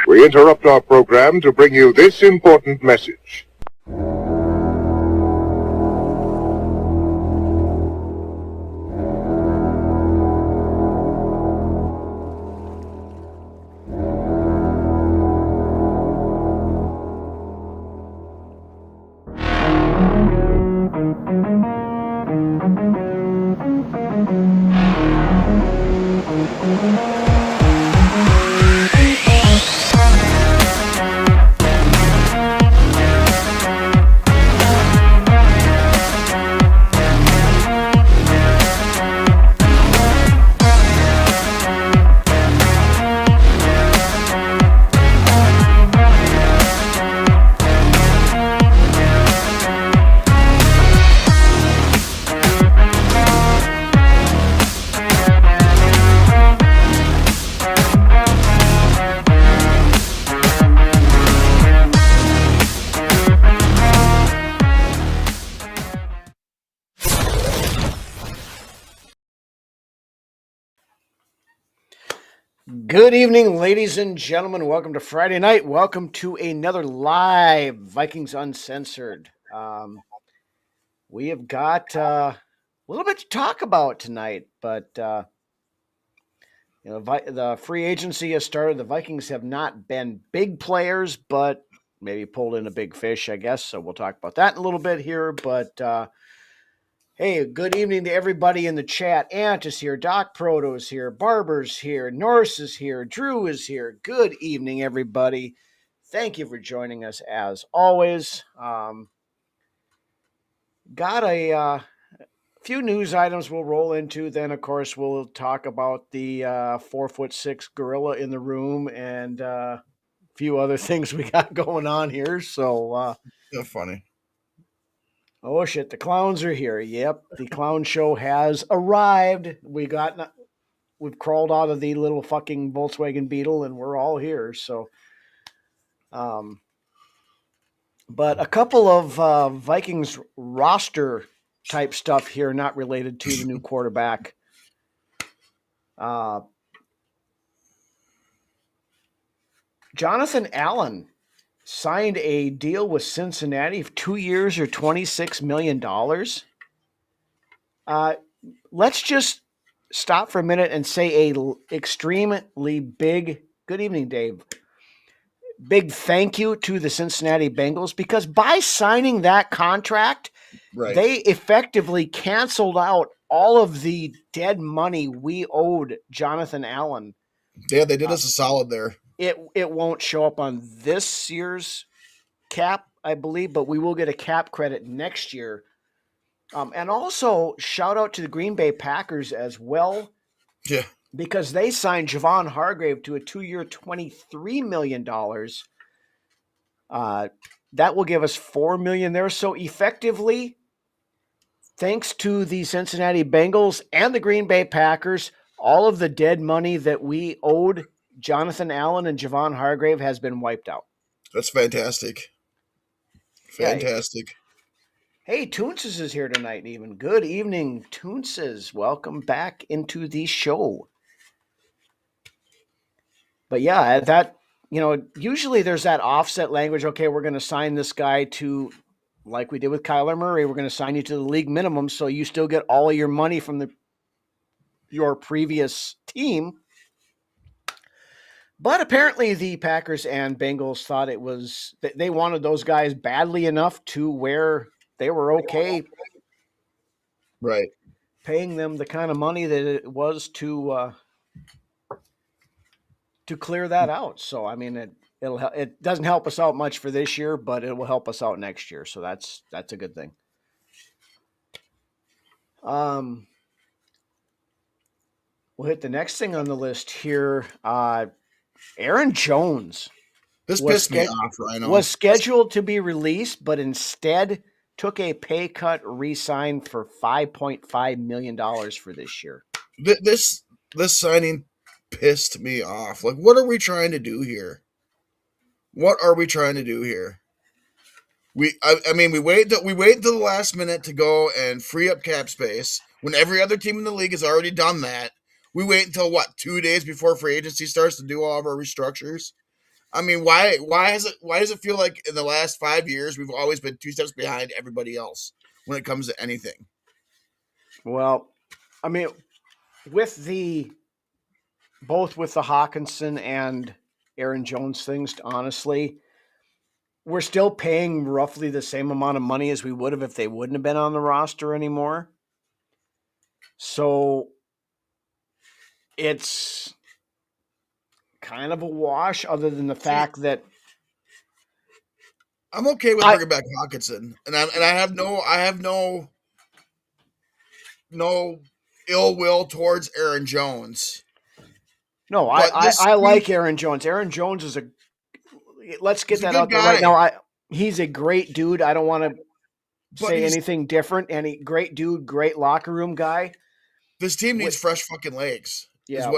We interrupt our program to bring you this important message. Good evening, ladies and gentlemen. Welcome to Friday night. Welcome to another live Vikings Uncensored. We have got a little bit to talk about tonight, but the free agency has started. The Vikings have not been big players, but maybe pulled in a big fish, I guess. So we'll talk about that in a little bit here. But hey, good evening to everybody in the chat. Ant is here, Doc Proto's here, Barber's here, Norse is here, Drew is here. Good evening, everybody. Thank you for joining us as always. Got a few news items we'll roll into. Then, of course, we'll talk about the 4'6" gorilla in the room and a few other things we got going on here. So, funny. Oh shit, the clowns are here. Yep, the clown show has arrived. We've crawled out of the little fucking Volkswagen Beetle and we're all here. So but a couple of Vikings roster type stuff here not related to the new quarterback. Jonathan Allen signed a deal with Cincinnati for 2 years or $26 million. Let's just stop for a minute and say a extremely big, good evening, Dave. Big thank you to the Cincinnati Bengals because by signing that contract, right, they effectively canceled out all of the dead money we owed Jonathan Allen. Yeah, they did us a solid there. It won't show up on this year's cap, I believe, but we will get a cap credit next year. And also, shout out to the Green Bay Packers as well. Yeah. Because they signed Javon Hargrave to a 2-year, $23 million. That will give us $4 million there. So effectively, thanks to the Cincinnati Bengals and the Green Bay Packers, all of the dead money that we owed Jonathan Allen and Javon Hargrave has been wiped out. That's fantastic. Fantastic. Yeah. Hey, Toonses is here tonight even. Good evening, Toonses. Welcome back into the show. But yeah, that, usually there's that offset language. Okay, we're going to sign this guy to, like we did with Kyler Murray, we're going to sign you to the league minimum so you still get all of your money from your previous team. But apparently the Packers and Bengals thought they wanted those guys badly enough to where they were okay. Right. Paying them the kind of money that it was to clear that out. So, I mean, It doesn't help us out much for this year, but it will help us out next year. So that's a good thing. We'll hit the next thing on the list here. Aaron Jones This was pissed me off, Rhino. was scheduled to be released, but instead took a pay cut, re-signed for $5.5 million for this year. This signing pissed me off. Like, what are we trying to do here? What are we trying to do here? I mean, we wait until the last minute to go and free up cap space when every other team in the league has already done that. We wait until 2 days before free agency starts to do all of our restructures. I mean, why does it feel like in the last 5 years we've always been 2 steps behind everybody else when it comes to anything? Well, I mean, both with the Hawkinson and Aaron Jones things, honestly, we're still paying roughly the same amount of money as we would have if they wouldn't have been on the roster anymore. So it's kind of a wash, other than the fact that I'm okay with bringing back Hawkinson, and I have no ill will towards Aaron Jones. No, I like Aaron Jones. Aaron Jones is let's get that out there right now. He's a great dude. I don't want to say anything different. And great dude, great locker room guy. This team needs fresh fucking legs. Yeah,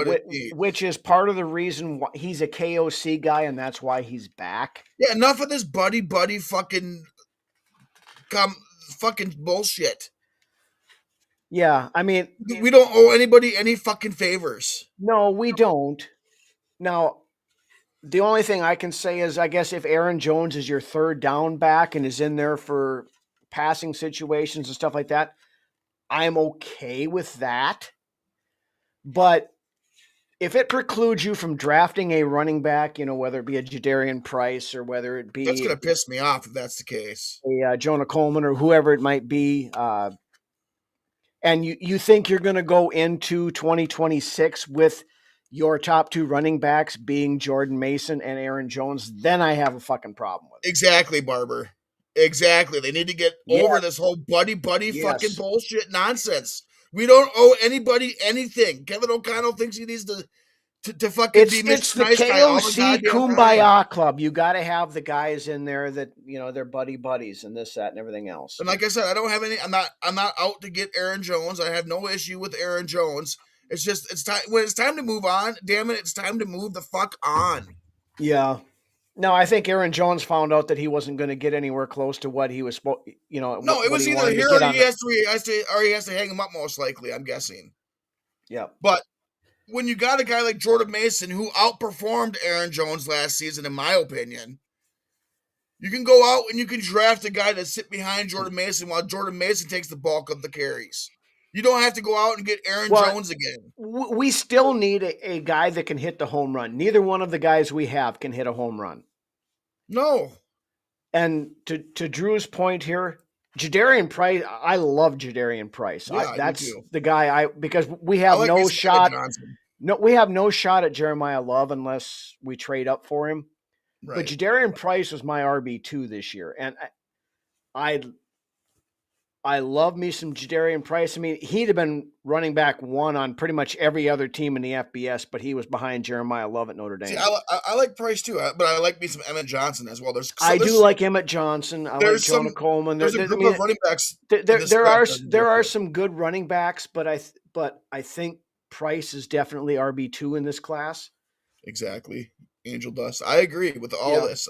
which is part of the reason why he's a KOC guy, and that's why he's back. Yeah, enough of this buddy fucking bullshit. Yeah, I mean, we don't owe anybody any fucking favors. No, we don't. Now, the only thing I can say is, I guess if Aaron Jones is your third down back and is in there for passing situations and stuff like that, I'm okay with that. But if it precludes you from drafting a running back, whether it be a Jadarian Price or whether it be... That's going to piss me off if that's the case. A Jonah Coleman or whoever it might be, and you think you're going to go into 2026 with your top two running backs being Jordan Mason and Aaron Jones, then I have a fucking problem with it. Exactly, Barber. Exactly. They need to get over this whole buddy fucking bullshit nonsense. We don't owe anybody anything. Kevin O'Connell thinks he needs to fucking be It's the KOC Kumbaya Club. You got to have the guys in there that, they're buddies and this, that, and everything else. And like I said, I don't have any. I'm not out to get Aaron Jones. I have no issue with Aaron Jones. It's just it's time when it's time to move on. Damn it, it's time to move the fuck on. Yeah. No, I think Aaron Jones found out that he wasn't going to get anywhere close to what he was supposed. No, it was either here or he has to hang him up. Most likely, I'm guessing. Yeah, but when you got a guy like Jordan Mason who outperformed Aaron Jones last season, in my opinion, you can go out and you can draft a guy to sit behind Jordan Mason while Jordan Mason takes the bulk of the carries. You don't have to go out and get Aaron Jones again. We still need a guy that can hit the home run. Neither one of the guys we have can hit a home run. No. And to Drew's point here, Jadarian Price, I love Jadarian Price. Yeah, that's the guy because we have no shot. No, we have no shot at Jeremiah Love unless we trade up for him. Right. But Jadarian Price was my RB2 this year, and I love me some Jadarian Price. I mean, he'd have been running back one on pretty much every other team in the FBS, but he was behind Jeremiah Love at Notre Dame. See, I like Price too, but I like me some Emmett Johnson as well. I do like Emmett Johnson. I like Jonah Coleman. There's a group of running backs. There are some good running backs, but I think Price is definitely RB2 in this class. Exactly. Angel dust. I agree with all this.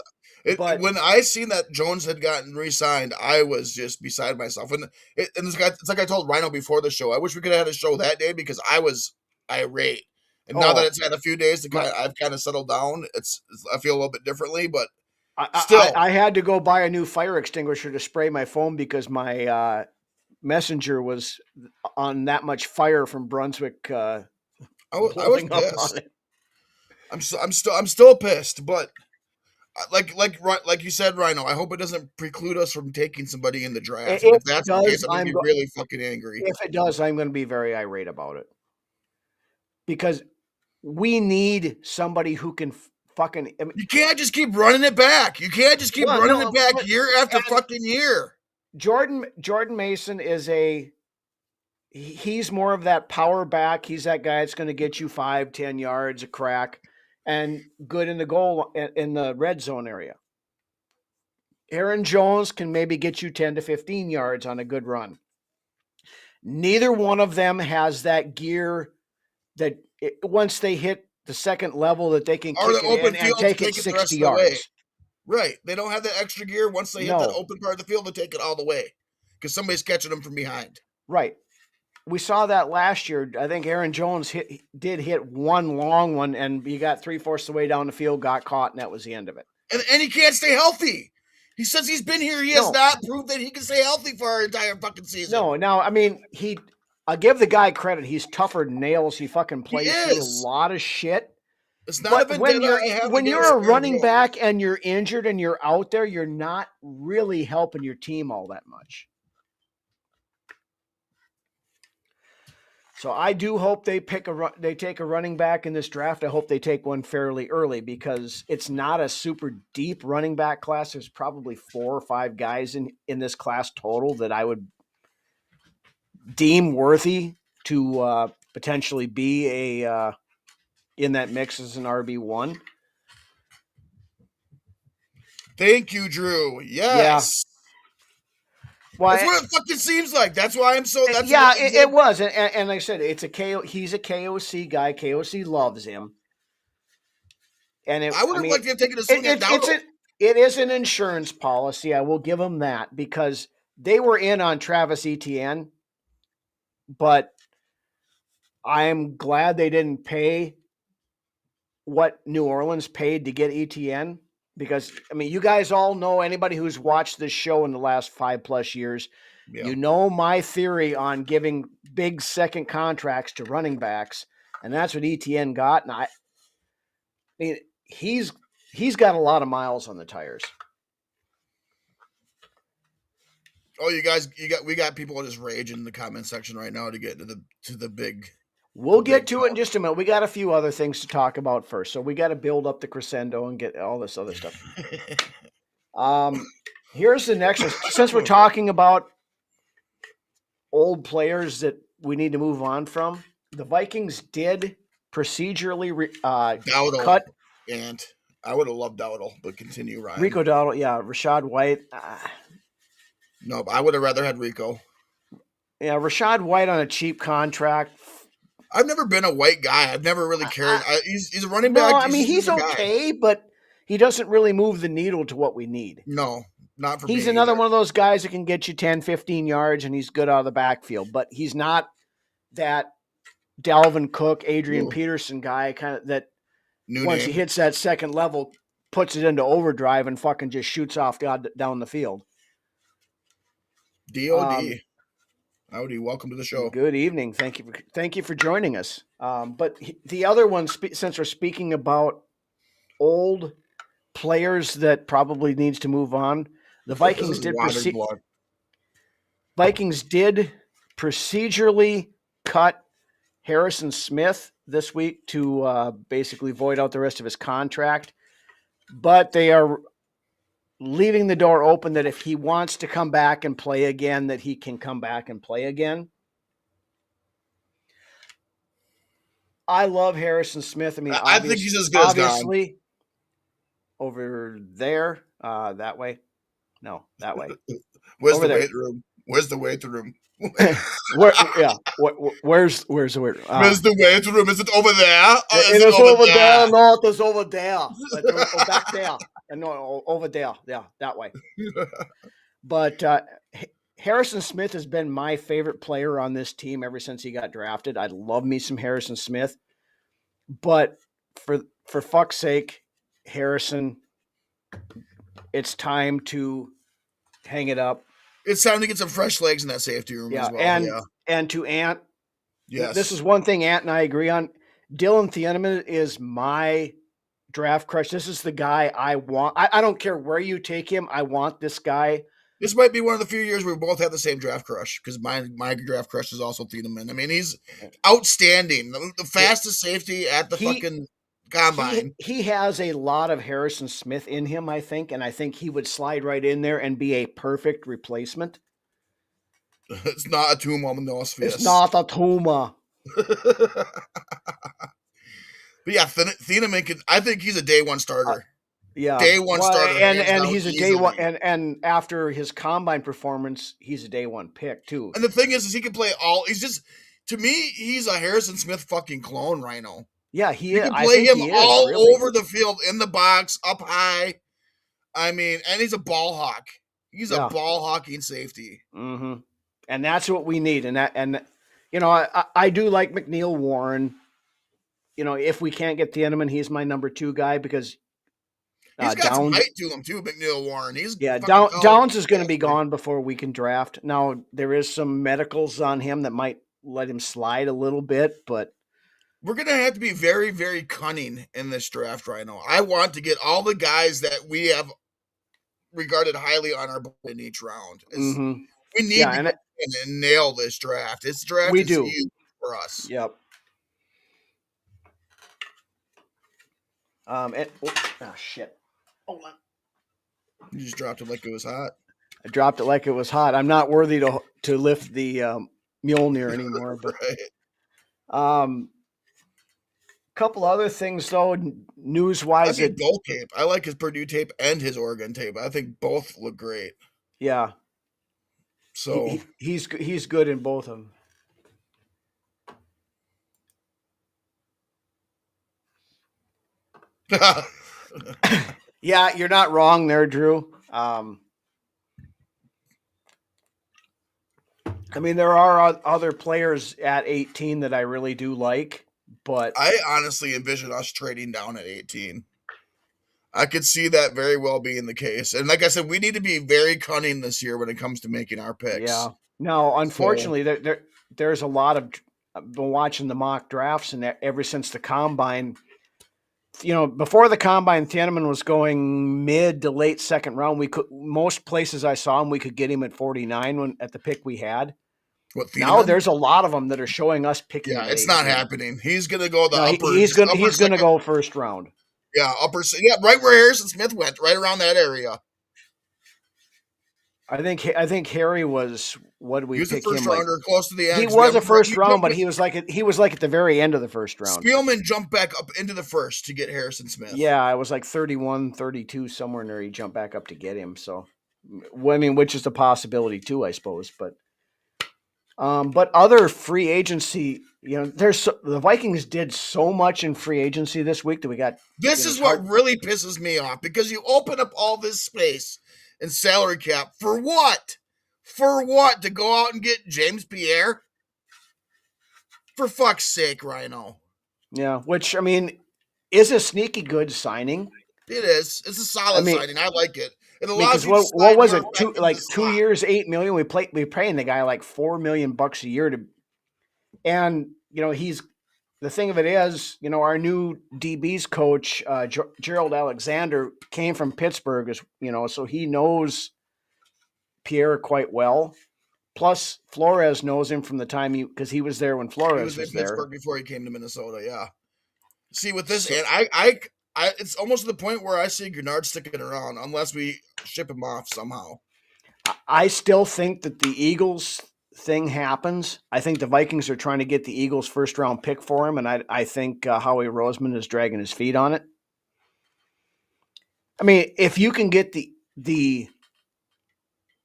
When I seen that Jones had gotten re-signed, I was just beside myself. And it's like I told Rhino before the show. I wish we could have had a show that day because I was irate. And now that it's had a few days I've kind of settled down. I feel a little bit differently, but still, I had to go buy a new fire extinguisher to spray my phone because my messenger was on that much fire from Brunswick. I was pissed. I'm still pissed, but. Like you said, Rhino, I hope it doesn't preclude us from taking somebody in the draft. If that's the case, I'm going to be really fucking angry. If it does, I'm going to be very irate about it. Because we need somebody who can fucking. I mean, You can't just keep running it back. You can't just keep running it back but- year after fucking year. Jordan Mason is he's more of that power back. He's that guy that's going to get you 5-10 yards a crack and good in the goal in the red zone area. Aaron Jones can maybe get you 10 to 15 yards on a good run. Neither one of them has that gear that once they hit the second level that they can Or kick the it open in field and take to it take it the rest 60 of the way. yards. Right. They don't have that extra gear. Once they hit No. that open part of the field, they take it all the way because somebody's catching them from behind. Right. We saw that last year. I think Aaron Jones did hit one long one, and he got 3/4 the way down the field, got caught, and that was the end of it. And he can't stay healthy. He says he's been here. He has not proved that he can stay healthy for our entire fucking season. No, now, I mean, I give the guy credit. He's tougher than nails. He fucking plays through a lot of shit. It's not but when you're a running back and you're injured and you're out there, you're not really helping your team all that much. So I do hope they take a running back in this draft. I hope they take one fairly early because it's not a super deep running back class. There's probably 4 or 5 guys in this class total that I would deem worthy to potentially be in that mix as an RB1. Thank you, Drew. Yes. Yeah. Well, that's what it fucking seems like. That's why I'm so. That's it was, and like I said, it's he's a KOC guy. KOC loves him, and I would have liked to have taken a swing at Dowdle. It is an insurance policy. I will give them that because they were in on Travis Etienne, but I am glad they didn't pay what New Orleans paid to get Etienne. Because, I mean, you guys all know, anybody who's watched this show in the last 5+ years, you know my theory on giving big second contracts to running backs, and that's what Etienne got. And I mean, he's got a lot of miles on the tires. Oh, we got people just raging in the comment section right now to get to the big. We'll get to it in just a minute. We got a few other things to talk about first. So we got to build up the crescendo and get all this other stuff. Here's the next one. Since we're talking about old players that we need to move on from, the Vikings did procedurally cut. And I would have loved Dowdle, but continue, Ryan. Rico Dowdle, yeah. Rashad White. No, but I would have rather had Rico. Yeah, Rashad White on a cheap contract. I've never been a White guy. I've never really cared. He's a running back. No, I mean, he's okay, but he doesn't really move the needle to what we need. No, not for me. He's another one of those guys that can get you 10, 15 yards, and he's good out of the backfield. But he's not that Dalvin Cook, Adrian Peterson guy kind of that once he hits that second level, puts it into overdrive and fucking just shoots off down the field. DOD. Howdy, welcome to the show. Good evening. Thank you for joining us. But the other one, since we're speaking about old players that probably needs to move on, the Vikings did procedurally cut Harrison Smith this week to basically void out the rest of his contract, but they are leaving the door open that if he wants to come back and play again, that he can come back and play again. I love Harrison Smith. I mean, I think he's as good as gone. Over there, that way. No, that way. Where's the weight room? Where's the weight room? Where's the weight room? Where's the weight room? Is it over there? It is over there. No, it is over there. Back there. No, over there. Yeah, that way. But Harrison Smith has been my favorite player on this team ever since he got drafted. I love me some Harrison Smith. But for fuck's sake, Harrison, it's time to hang it up. It's time to get some fresh legs in that safety room as well. And to Ant, yes, this is one thing Ant and I agree on. Dylan Thieneman is my draft crush. This is the guy I want. I don't care where you take him. I want this guy. This might be one of the few years where we both have the same draft crush because my draft crush is also Thieneman. I mean, he's outstanding. The fastest safety at the fucking combine. He has a lot of Harrison Smith in him, I think, and I think he would slide right in there and be a perfect replacement. It's not a tumor It's monosphus. not a tumor. But yeah, Thieneman can. I think he's a day one starter. Yeah, Day one starter, hands and down, he's a day easily. one, and after his combine performance, he's a day one pick too. And the thing is he can play all. He's just, to me, he's a Harrison Smith fucking clone rhino. Yeah, You can I play think him he is all really. over the field, in the box, up high. I mean, and he's a ball hawk. He's a ball hawking safety. Mm-hmm. And that's what we need. And you know, I do like McNeil Warren. You know, if we can't get Thieneman, he's my number 2 guy because he's got Downs, some height to him too, McNeil Warren. He's Downs is going to be gone before we can draft. Now there is some medicals on him that might let him slide a little bit, but we're going to have to be very, very cunning in this draft right now. I want to get all the guys that we have regarded highly on our board in each round. mm-hmm. We need to go in and nail this draft. This draft is huge for us. Yep. Shit. Hold on. You just dropped it like it was hot. I dropped it like it was hot. I'm not worthy to lift the Mjolnir anymore. But right. Couple other things though, news wise. Both tape. I like his Purdue tape and his Oregon tape. I think both look great. Yeah. So he's good in both of them. Yeah, you're not wrong there, Drew. I mean, there are other players at 18 that I really do like, but I honestly envision us trading down at 18. I could see that very well being the case. And like I said, we need to be very cunning this year when it comes to making our picks. Yeah. No, unfortunately, there's a lot of. I've been watching the mock drafts, and ever since the combine, you know, before the combine, Thieneman was going mid to late second round. We could, most places I saw him, we could get him at 49 at the pick we had. Now there's a lot of them that are showing us picking. Yeah, it's not happening. He's going to go upper. He's going to go first round. Yeah, right where Harrison Smith went, right around that area. I think Harry was, what did we pick him? He was a first rounder, close to the end. He was a first round, but he was like at the very end of the first round. Spielman jumped back up into the first to get Harrison Smith. Yeah, it was like 31, 32, somewhere in there. He jumped back up to get him. So, I mean, which is a possibility too, I suppose. But other free agency, you know, the Vikings did so much in free agency this week that we got. This is what really pisses me off, because you open up all this space and salary cap for what? For what? To go out and get James Pierre? For fuck's sake, Rhino. Yeah, which, I mean, is a sneaky good signing. It is. It's a solid signing. I like it. It allows you what was it? 2 years, $8 million. We paying the guy like $4 million a year to, and you know, the thing of it is, you know, our new DB's coach, Gerald Alexander, came from Pittsburgh, as you know, so he knows Pierre quite well. Plus, Flores knows him from the time because he was there when Flores was in Pittsburgh there before he came to Minnesota. Yeah. See, with this, and I it's almost to the point where I see Grenard sticking around unless we ship him off somehow. I still think that the Eagles thing happens. I think the Vikings are trying to get the Eagles' first round pick for him, and I think Howie Roseman is dragging his feet on it. I mean, if you can get the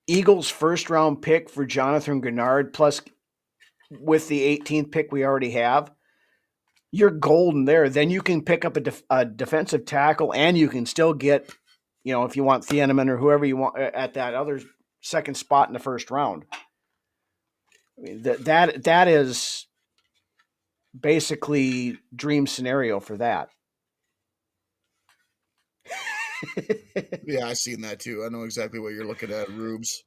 Eagles' first round pick for Jonathan Grenard, plus with the 18th pick we already have, you're golden there. Then you can pick up a defensive tackle, and you can still get, you know, if you want Thieneman or whoever you want at that other second spot in the first round. I mean, that is basically dream scenario for that. Yeah, I seen that too. I know exactly what you're looking at, Rubes.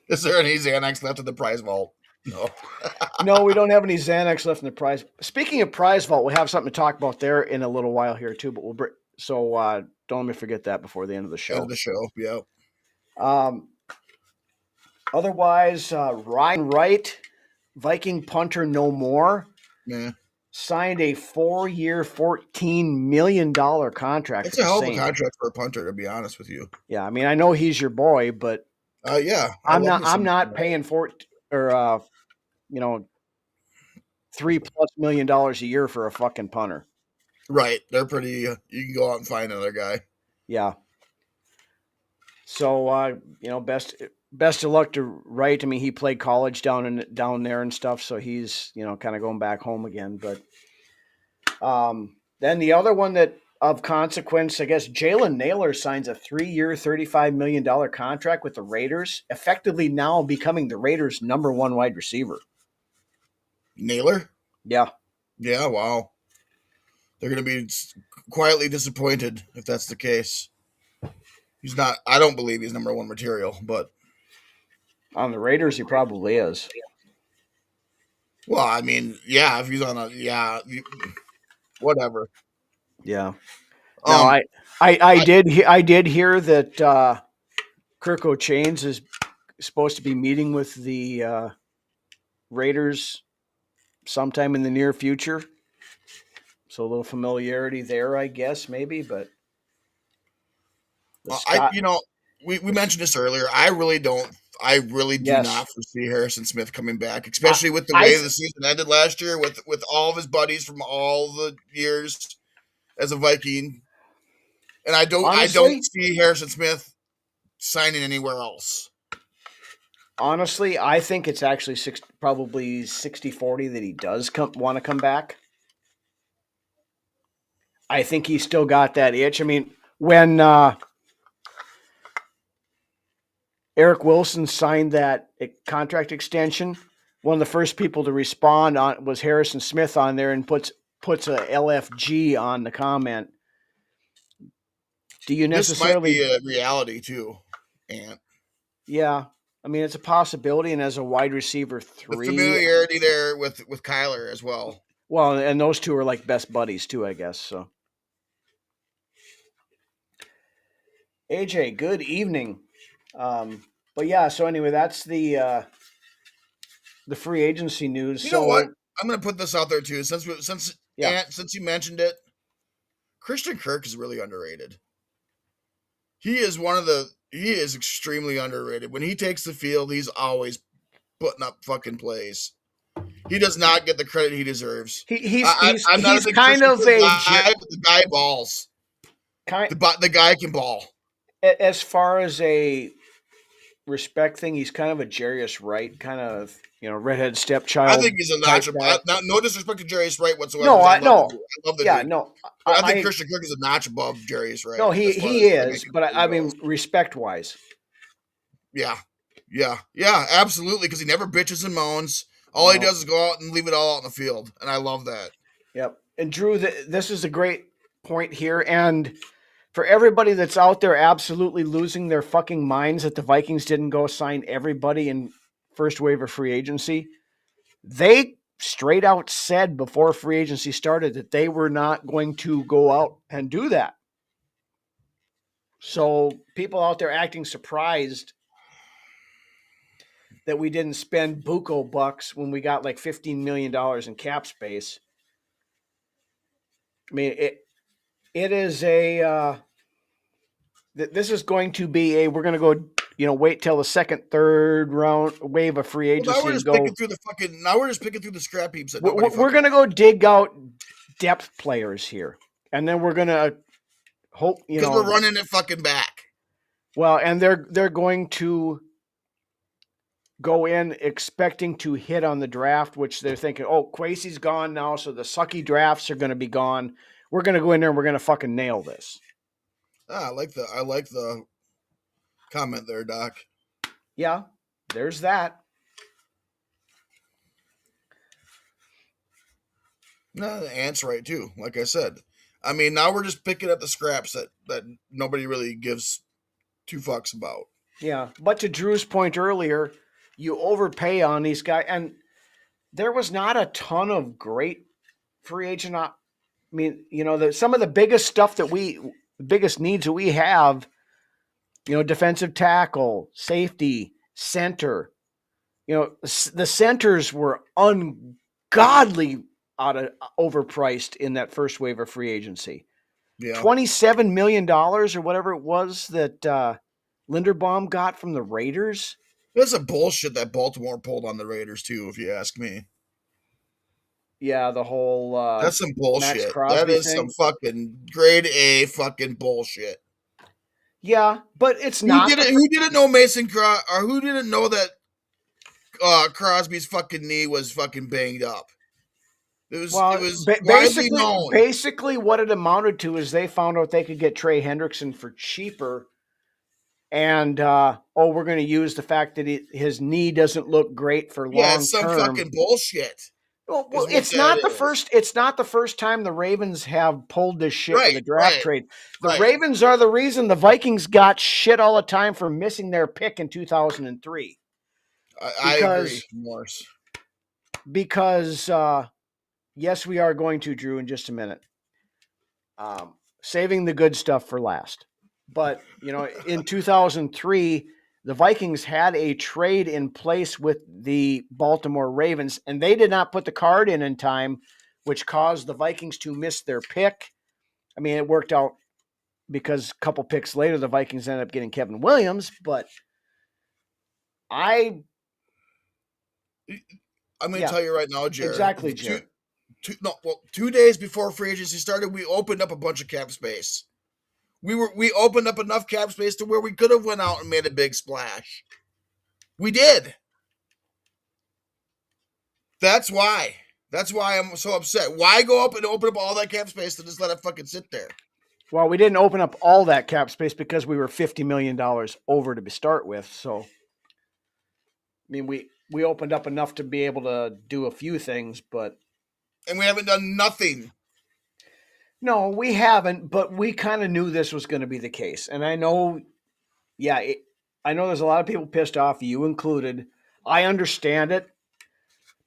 Is there any Xanax left in the prize vault? No. No, we don't have any Xanax left in the prize. Speaking of prize vault, we'll have something to talk about there in a little while here too. But don't let me forget that before the end of the show. End of the show, yeah. Otherwise, Ryan Wright Viking punter no more Yeah, signed a 4-year, $14 million contract that's with a the hell of a Saints. contract for a punter, to be honest with you. Yeah, I mean, I know he's your boy, but Yeah, I love me I'm some. not paying you know, $3+ million a year for a fucking punter. Right, they're pretty. You can go out and find another guy. Yeah. So best of luck to Wright. I mean, he played college down there and stuff, so he's kind of going back home again. But then the other one that of consequence, I guess, Jalen Naylor signs a 3-year, $35 million contract with the Raiders, effectively now becoming the Raiders' #1 wide receiver. Naylor. Yeah. Yeah, wow. They're going to be quietly disappointed if that's the case. He's not. I don't believe he's #1 material, but On the Raiders, he probably is. well, I mean, yeah, if he's on a whatever. Yeah. No, Um, I I I did hear that Kirk O'Chains is supposed to be meeting with the Raiders sometime in the near future. So a little familiarity there, I guess, maybe. But the Scott, we mentioned this earlier. I really don't. I really do yes, not foresee Harrison Smith coming back, I, especially with the I way the season ended last year with all of his buddies from all the years as a Viking. And I don't honestly, see Harrison Smith signing anywhere else. I think it's actually probably 60-40 that he does want to come back. I think he's still got that itch. I mean, when Eric Wilson signed that contract extension, one of the first people to respond on was Harrison Smith on there and puts a LFG on the comment. Do you This might necessarily? be a reality too, and Yeah, I mean it's a possibility. And as a wide receiver the 3, familiarity there with Kyler as well. well, and those two are like best buddies too, I guess. So, AJ, good evening. But yeah, so anyway, that's the free agency news. You know what? So I'm going to put this out there too. yeah, Since you mentioned it, Christian Kirk is really underrated. He is extremely underrated. When he takes the field, he's always putting up fucking plays. He does not get the credit he deserves. I'm not a he's big kind Christian of Kirk guy, but the guy balls. kind The guy can ball. as far as a respect thing. He's kind of a Jarius Wright kind of redhead I stepchild think he's a type notch. guy. No disrespect to Jarius Wright whatsoever. No, I no, I love the yeah, dude. no, But I think Christian Kirk is a notch above Jarius Wright. no, As far he as is, making but I mean goes. respect wise. Yeah, absolutely. Because he never bitches and moans. All he No. does is go out and leave it all out in the field, and I love that. Yep. And Drew, this is a great point here. And for everybody that's out there absolutely losing their fucking minds that the Vikings didn't go sign everybody in first wave of free agency, they straight out said before free agency started that they were not going to go out and do that. So people out there acting surprised that we didn't spend buco bucks when we got like $15 million in cap space. I mean, it is a this is going to be we're going to go wait till the second, third round wave of free Well, now agency we're and just go. picking through the fucking. Now we're just picking through the scrap heaps that nobody. We're going to go dig out depth players here, and then we're going to hope because we're running it fucking back. Well, and they're going to go in expecting to hit on the draft, which they're thinking, oh, Kwesi's gone now, so the sucky drafts are going to be gone. We're going to go in there and we're going to fucking nail this. I like the comment there, Doc. Yeah, there's that. No, the Ant's right too. Like I said, I mean, now we're just picking up the scraps that nobody really gives two fucks about. Yeah, but to Drew's point earlier, you overpay on these guys, and there was not a ton of great free agent. I mean, some of the biggest stuff biggest needs that we have, defensive tackle, safety, center. the centers were ungodly overpriced in that first wave of free agency. Yeah. $27 million or whatever it was that Linderbaum got from the Raiders. That's some bullshit that Baltimore pulled on the Raiders, too, if you ask me. Yeah, the whole That's some Max bullshit. That Crosby is some thing. fucking grade A fucking bullshit. Yeah, but it's not. Who didn't know Mason Crosby, or who didn't know that Crosby's fucking knee was fucking banged up? It was widely known. Basically, what it amounted to is they found out they could get Trey Hendrickson for cheaper, and we're going to use the fact that his knee doesn't look great for long it's some term. fucking bullshit. Well, it's not the first. It's not the first time the Ravens have pulled this shit with a draft trade. The Ravens are the reason the Vikings got shit all the time for missing their pick in 2003. I agree, Morse. Because yes, we are going to, Drew, in just a minute. Saving the good stuff for last. But, in 2003, the Vikings had a trade in place with the Baltimore Ravens, and they did not put the card in time, which caused the Vikings to miss their pick. I mean, it worked out because a couple picks later, the Vikings ended up getting Kevin Williams, but I'm going to tell you right now, Jared. Exactly, Jared. 2 days before free agency started, we opened up a bunch of cap space. We opened up enough cap space to where we could have went out and made a big splash. We did. That's why I'm so upset. Why go up and open up all that cap space to just let it fucking sit there? Well, we didn't open up all that cap space because we were $50 million over to start with. So, I mean, we opened up enough to be able to do a few things, but... And we haven't done nothing. No, we haven't, but we kind of knew this was going to be the case. And I know, I know there's a lot of people pissed off, you included. I understand it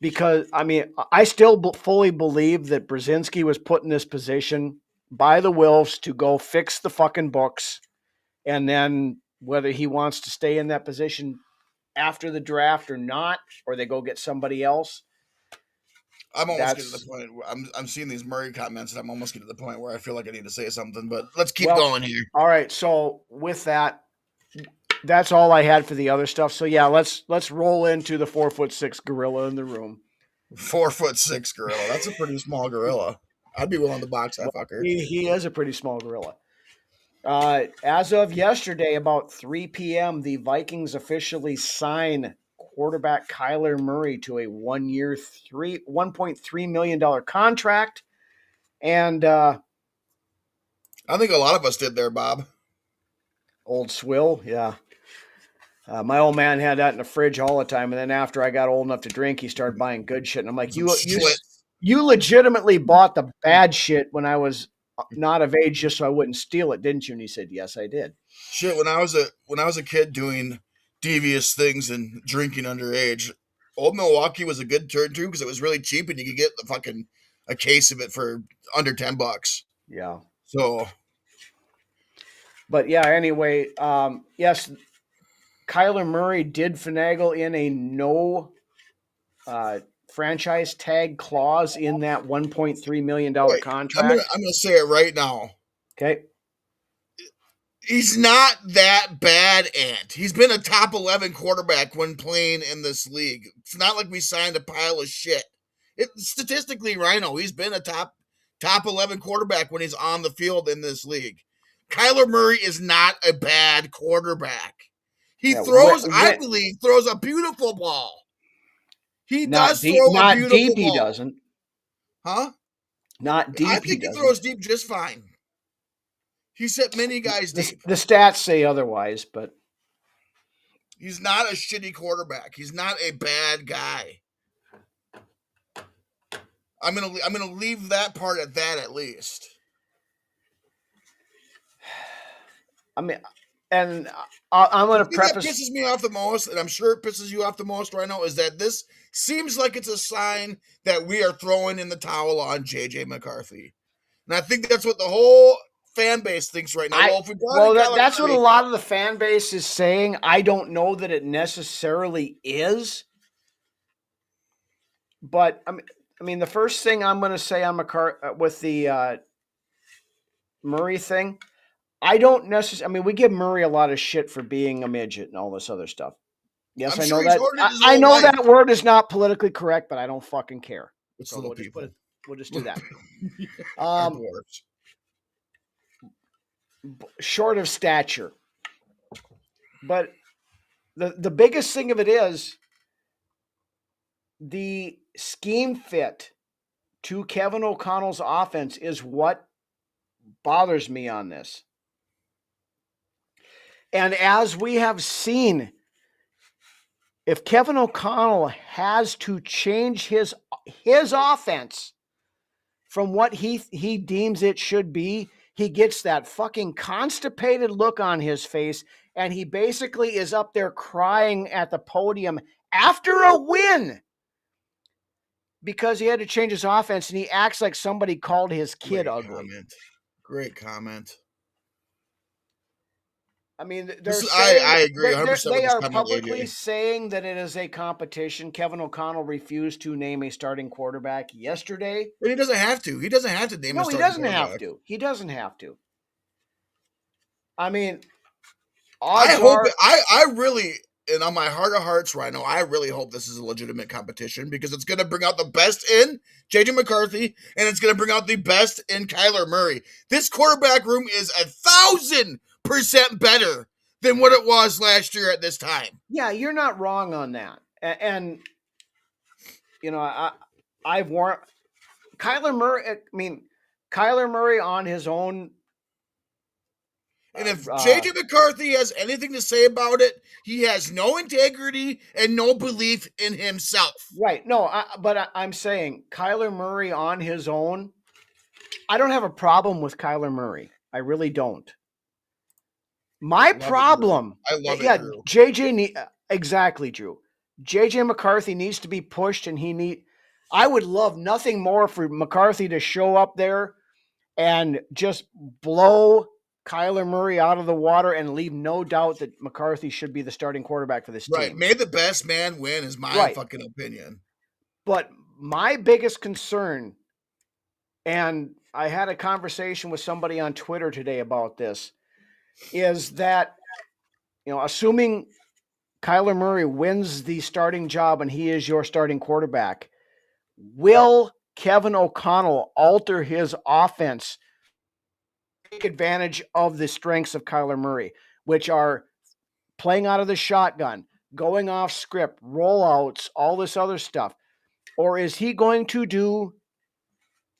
because, I mean, I still fully believe that Brzezinski was put in this position by the Wilfs to go fix the fucking books. And then whether he wants to stay in that position after the draft or not, or they go get somebody else. I'm almost getting to the point where I'm seeing these Murray comments, and I'm almost getting to the point where I feel like I need to say something. But let's keep going here. All right. So with that, that's all I had for the other stuff. So yeah, let's roll into the 4'6" gorilla in the room. 4'6" gorilla. That's a pretty small gorilla. I'd be willing to box that fucker. He is a pretty small gorilla. As of yesterday, about 3 p.m., the Vikings officially sign quarterback Kyler Murray to a 1-year, $1.3 million contract. And I think a lot of us did there, Bob. Old swill, yeah. My old man had that in the fridge all the time, and then after I got old enough to drink, he started buying good shit. And I'm like, you legitimately bought the bad shit when I was not of age just so I wouldn't steal it, didn't you? And he said, yes, I did. Shit, when I was a kid doing devious things and drinking underage, Old Milwaukee was a good turn too because it was really cheap and you could get the fucking a case of it for under $10. Yeah. So, but yeah, anyway, yes, Kyler Murray did finagle in a no franchise tag clause in that $1.3 million contract. I'm gonna say it right now. Okay. He's not that bad, Ant. He's been a top 11 quarterback when playing in this league. It's not like we signed a pile of shit. Statistically, Rhino, he's been a top 11 quarterback when he's on the field in this league. Kyler Murray is not a bad quarterback. He I believe, throws a beautiful ball. He does throw a beautiful deep, ball. He doesn't. Huh? Not deep, I think he throws deep just fine. He's hit many guys deep. The stats say otherwise, but he's not a shitty quarterback. He's not a bad guy. I'm gonna leave that part at that at least. I mean, and I'm going to preface. What pisses me off the most, and I'm sure it pisses you off the most right now, is that this seems like it's a sign that we are throwing in the towel on J.J. McCarthy, and I think that's what the whole fan base thinks right now. That's what a lot of the fan base is saying. I don't know that it necessarily is. But I mean, the first thing I'm going to say on with the Murray thing, I don't necessarily. I mean, we give Murray a lot of shit for being a midget and all this other stuff. Yes, I'm I sure know he's that. heard it his I whole know life. that word is not politically correct, but I don't fucking care. It's So little we'll just people. we'll just do that. Our dwarves. Short of stature, but the biggest thing of it is the scheme fit to Kevin O'Connell's offense is what bothers me on this. And as we have seen, if Kevin O'Connell has to change his offense from what he deems it should be, he gets that fucking constipated look on his face, and he basically is up there crying at the podium after a win because he had to change his offense, and he acts like somebody called his kid ugly. Great comment. I mean, they're saying I agree 100% they with this are comment, publicly AJ. saying that it is a competition. Kevin O'Connell refused to name a starting quarterback yesterday. But he doesn't have to. He doesn't have to name a starting quarterback. No, he doesn't have to. He doesn't have to. I mean, I hope I really, and on my heart of hearts right now, I really hope this is a legitimate competition because it's going to bring out the best in JJ McCarthy and it's going to bring out the best in Kyler Murray. This quarterback room is 1,000% better than what it was last year at this time. Yeah, you're not wrong on that. And you know, I've warned Kyler Murray. I mean, Kyler Murray on his own. And if JJ McCarthy has anything to say about it, he has no integrity and no belief in himself. Right. No, but I'm saying Kyler Murray on his own, I don't have a problem with Kyler Murray. I really don't. My problem, I love it, Drew. exactly, Drew. JJ McCarthy needs to be pushed, and I would love nothing more for McCarthy to show up there and just blow Kyler Murray out of the water and leave no doubt that McCarthy should be the starting quarterback for this team. Right. May the best man win is my fucking opinion. But my biggest concern, and I had a conversation with somebody on Twitter today about this, is that, you know, assuming Kyler Murray wins the starting job and he is your starting quarterback, will Kevin O'Connell alter his offense to take advantage of the strengths of Kyler Murray, which are playing out of the shotgun, going off script, rollouts, all this other stuff? Or is he going to do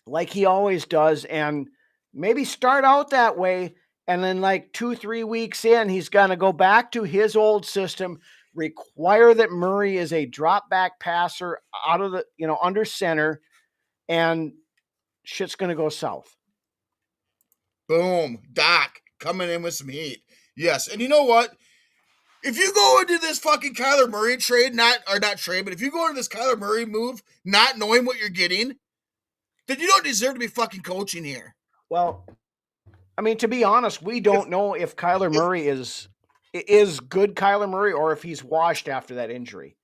like he always does and maybe start out that way, and then like 2-3 weeks in, he's going to go back to his old system, require that Murray is a drop back passer out of the, you know, under center, and shit's going to go south. Boom. Doc coming in with some heat. Yes. And you know what? If you go into this fucking Kyler Murray trade, but if you go into this Kyler Murray move not knowing what you're getting, then you don't deserve to be fucking coaching here. Well, I mean, to be honest, we don't know if Kyler Murray is good Kyler Murray or if he's washed after that injury.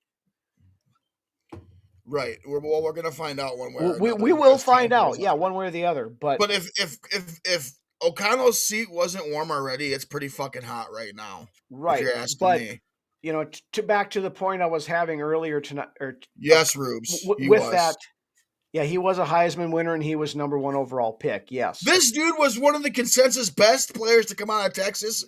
Right. We're going to find out one way or another. We will find out. Yeah, one way or the other. But if O'Connell's seat wasn't warm already, it's pretty fucking hot right now. Right. If you're asking me. You know, back to the point I was having earlier tonight. Yes, Rubes. That. Yeah, he was a Heisman winner, and he was number 1 overall pick, yes. This dude was one of the consensus best players to come out of Texas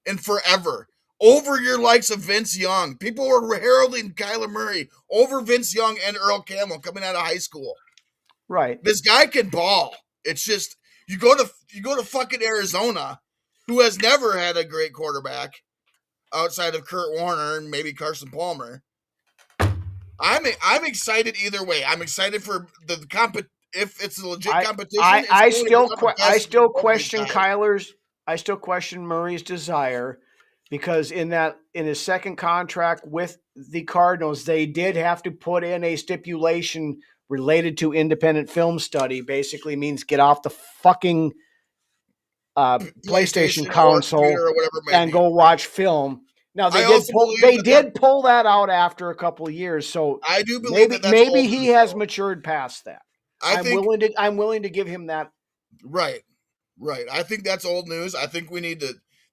in forever. Over your likes of Vince Young. People were heralding Kyler Murray over Vince Young and Earl Campbell coming out of high school. Right. This guy can ball. It's just, you go to fucking Arizona, who has never had a great quarterback outside of Kurt Warner and maybe Carson Palmer. I'm excited either way. I'm excited for the if it's a legit competition. I still question Murray's desire, because in his second contract with the Cardinals, they did have to put in a stipulation related to independent film study. Basically means get off the fucking PlayStation console or whatever and go watch film. Now I also believe they that did pull that out after a couple of years, so I do believe that that's maybe old he news, has though. matured past that. I think I'm willing to give him that. right, right. I think that's old news. I think we need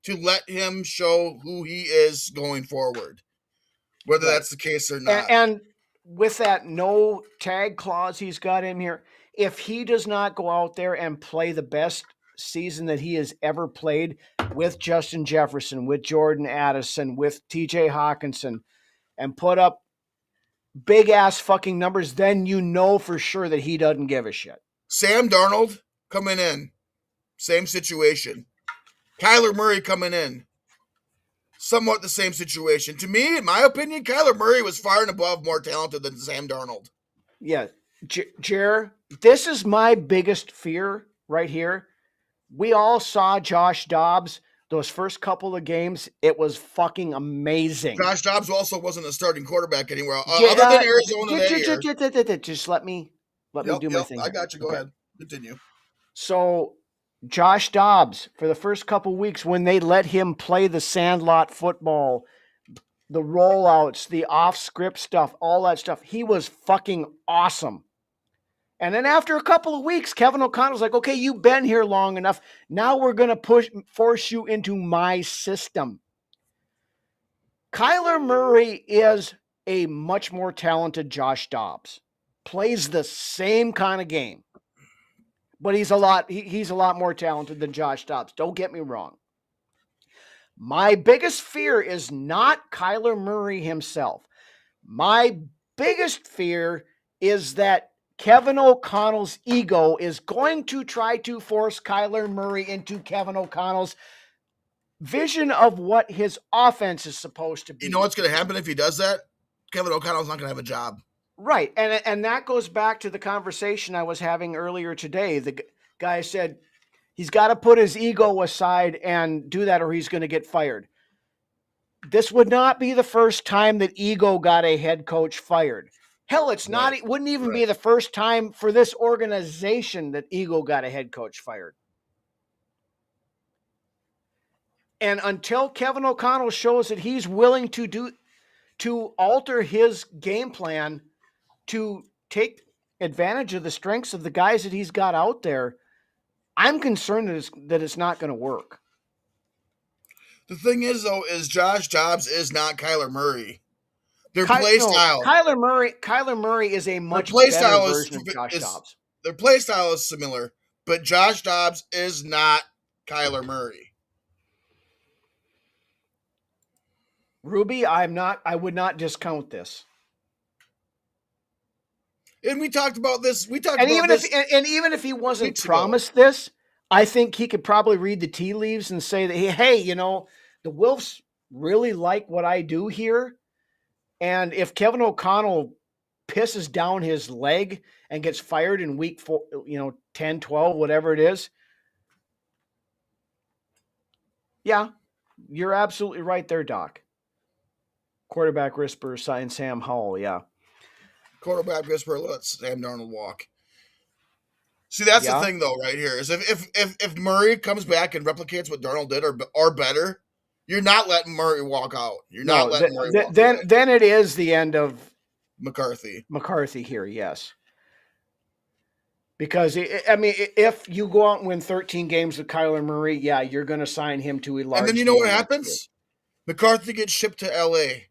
to let him show who he is going forward, whether Right. that's the case or not. And with that no tag clause he's got in here, if he does not go out there and play the best season that he has ever played with Justin Jefferson, with Jordan Addison, with TJ Hawkinson, and put up big ass fucking numbers, then you know for sure that he doesn't give a shit. Sam Darnold coming in, same situation. Kyler Murray coming in, somewhat the same situation. To me, in my opinion, Kyler Murray was far and above more talented than Sam Darnold. Yeah. Jer, this is my biggest fear right here. We all saw Josh Dobbs those first couple of games. It was fucking amazing. Josh Dobbs also wasn't a starting quarterback anywhere other than Yeah, Arizona that year. just let me do my thing. I Here. got you. Go Okay. ahead. Continue. So Josh Dobbs, for the first couple weeks, when they let him play the sandlot football, the rollouts, the off-script stuff, all that stuff, he was fucking awesome. And then after a couple of weeks, Kevin O'Connell's like, okay, you've been here long enough. Now we're going to force you into my system. Kyler Murray is a much more talented Josh Dobbs. Plays the same kind of game. But he's a lot more talented than Josh Dobbs. Don't get me wrong. My biggest fear is not Kyler Murray himself. My biggest fear is that Kevin O'Connell's ego is going to try to force Kyler Murray into Kevin O'Connell's vision of what his offense is supposed to be. You know what's going to happen if he does that? Kevin O'Connell's not going to have a job. Right. And that goes back to the conversation I was having earlier today. The guy said he's got to put his ego aside and do that or he's going to get fired. This would not be the first time that ego got a head coach fired. Hell, it wouldn't even be the first time for this organization that ego got a head coach fired. And until Kevin O'Connell shows that he's willing to alter his game plan to take advantage of the strengths of the guys that he's got out there, I'm concerned that it's not going to work. The thing is, though, is Josh Dobbs is not Kyler Murray. Their play style. Kyler Murray is a much better version of Josh Dobbs. Their play style is similar, but Josh Dobbs is not Kyler Murray. Ruby, I would not discount this. And we talked about this. Even if he wasn't promised this, I think he could probably read the tea leaves and say that, hey, you know, the Wolves really like what I do here. And if Kevin O'Connell pisses down his leg and gets fired in week 4, 10, 12, whatever it is. Yeah, you're absolutely right there, Doc. Quarterback whisperer, sign Sam Howell. Yeah. Quarterback whisperer, let Sam Darnold walk. See, that's the thing, though, right here is if Murray comes back and replicates what Darnold did or better, you're not letting Murray walk out. You're not letting Murray walk out. Then it is the end of McCarthy here, yes. Because, I mean, if you go out and win 13 games with Kyler Murray, yeah, you're going to sign him to a large. And then you know what happens? McCarthy gets shipped to L.A.,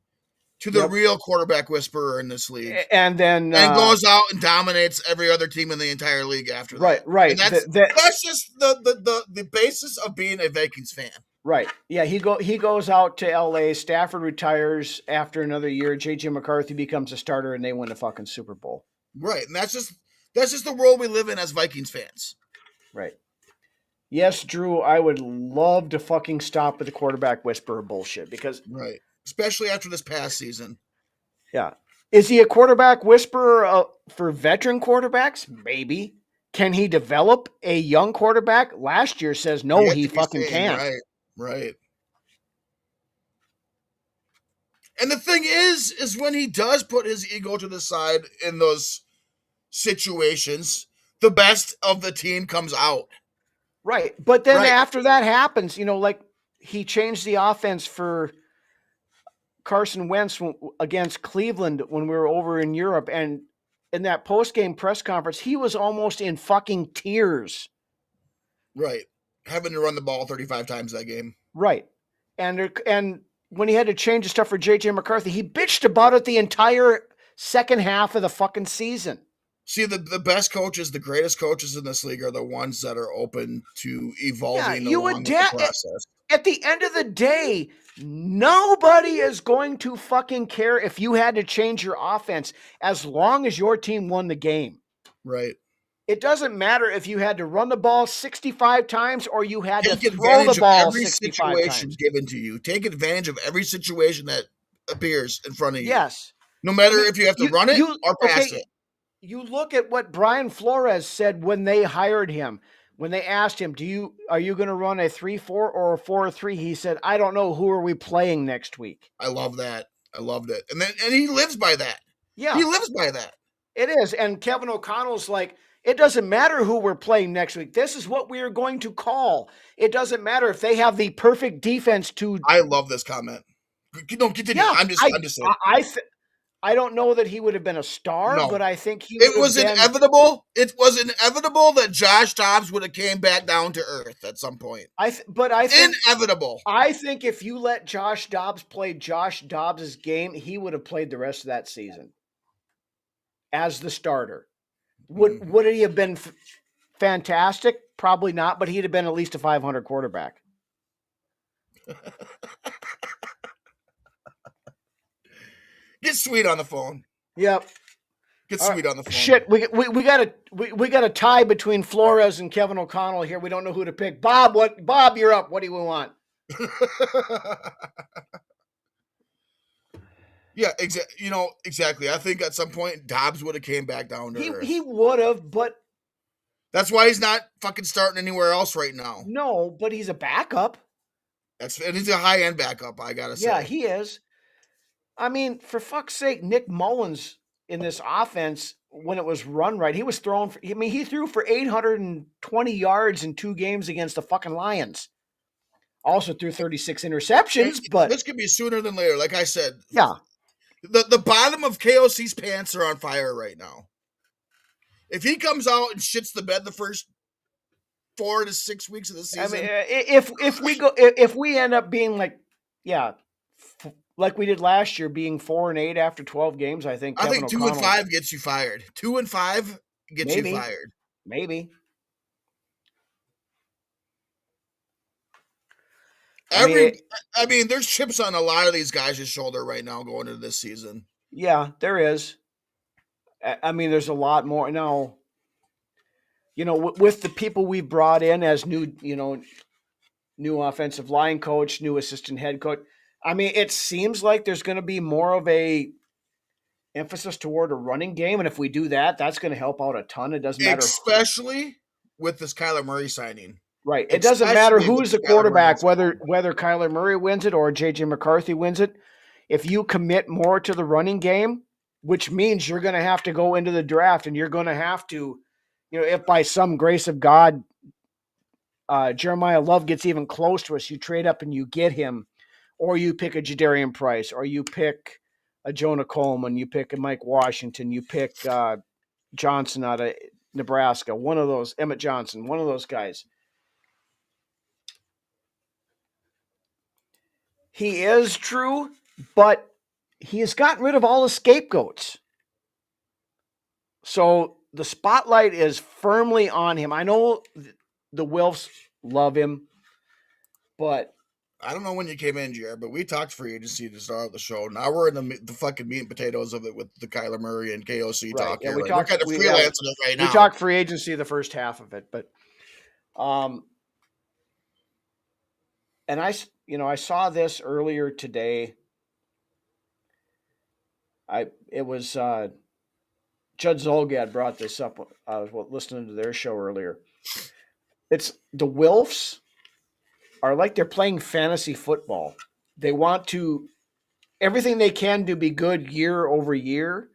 to the real quarterback whisperer in this league. And then goes out and dominates every other team in the entire league after that. Right. And that's just the basis of being a Vikings fan. Right. Yeah, he goes out to LA, Stafford retires after another year, JJ McCarthy becomes a starter and they win the fucking Super Bowl. Right. And that's just the world we live in as Vikings fans. Right. Yes, Drew, I would love to fucking stop with the quarterback whisperer bullshit because right. Especially after this past season. Yeah. Is he a quarterback whisperer for veteran quarterbacks? Maybe. Can he develop a young quarterback? Last year says no, he fucking can't. Right. And the thing is when he does put his ego to the side in those situations, the best of the team comes out. Right. But then after that happens, like he changed the offense for Carson Wentz against Cleveland when we were over in Europe, and in that post-game press conference, he was almost in fucking tears. Right. Having to run the ball 35 times that game. Right. And when he had to change the stuff for J.J. McCarthy, he bitched about it the entire second half of the fucking season. See, the best coaches, the greatest coaches in this league are the ones that are open to evolving along with the process. At the end of the day, nobody is going to fucking care if you had to change your offense as long as your team won the game. Right. It doesn't matter if you had to run the ball 65 times or you had Take to throw the ball every 65 situation times. given to you. Take advantage of every situation that appears in front of you. Yes. No matter if you have to run it or pass it. You look at what Brian Flores said when they hired him. When they asked him, are you going to run a 3-4 or a 4-3? He said, I don't know. Who are we playing next week? I love that. I loved it. And he lives by that. Yeah. He lives by that. It is. And Kevin O'Connell's like, it doesn't matter who we're playing next week. This is what we are going to call. It doesn't matter if they have the perfect defense to. I love this comment. No, continue. Yeah, I'm just saying. I don't know that he would have been a star, but I think he would have been. Inevitable. It was inevitable that Josh Dobbs would have came back down to earth at some point. I think inevitable. I think if you let Josh Dobbs play Josh Dobbs' game, he would have played the rest of that season as the starter. Would he have been fantastic? Probably not, but he'd have been at least a 500 quarterback. Get Sweet on the phone. Yep. Get Sweet on the phone. Shit, we got a tie between Flores and Kevin O'Connell here. We don't know who to pick. Bob, you're up. What do you want? Yeah, exactly. I think at some point Dobbs would have came back down to earth. He would have, but that's why he's not fucking starting anywhere else right now. No, but he's a backup. And he's a high-end backup, I gotta say. Yeah, he is. I mean, for fuck's sake, Nick Mullins in this offense, when it was run right, he was throwing. He threw for 820 yards in 2 games against the fucking Lions. Also threw 36 interceptions, but this could be sooner than later. Like I said, yeah, the bottom of KOC's pants are on fire right now. If he comes out and shits the bed the first 4 to 6 weeks of the season, I mean, if we end up being like we did last year, being 4-8 after 12 games, I think 2-5 gets you fired. 2-5 gets you fired. Maybe. There's chips on a lot of these guys' shoulder right now going into this season. Yeah, there is. I mean, there's a lot more now. With the people we brought in as new offensive line coach, new assistant head coach. I mean, it seems like there's going to be more of a emphasis toward a running game, and if we do that, that's going to help out a ton. It doesn't matter, especially with this Kyler Murray signing. Right. It doesn't matter who's the quarterback, whether Kyler Murray wins it or J.J. McCarthy wins it. If you commit more to the running game, which means you're going to have to go into the draft and you're going to have to, if by some grace of God, Jeremiah Love gets even close to us, you trade up and you get him, or you pick a Jadarian Price, or you pick a Jonah Coleman, you pick a Mike Washington, you pick Johnson out of Nebraska, one of those, Emmett Johnson, one of those guys. He is true, but he has gotten rid of all the scapegoats. So the spotlight is firmly on him. I know the Wilfs love him, but I don't know when you came in, Jared, but we talked free agency to start the show. Now we're in the fucking meat and potatoes of it with the Kyler Murray and KOC talk. Yeah, we're kind of freelancing it right now. We talked free agency the first half of it, but and I saw this earlier today. It was Judd Zolgad brought this up. I was listening to their show earlier. It's the Wilfs are like they're playing fantasy football. They want to everything they can do be good year over year,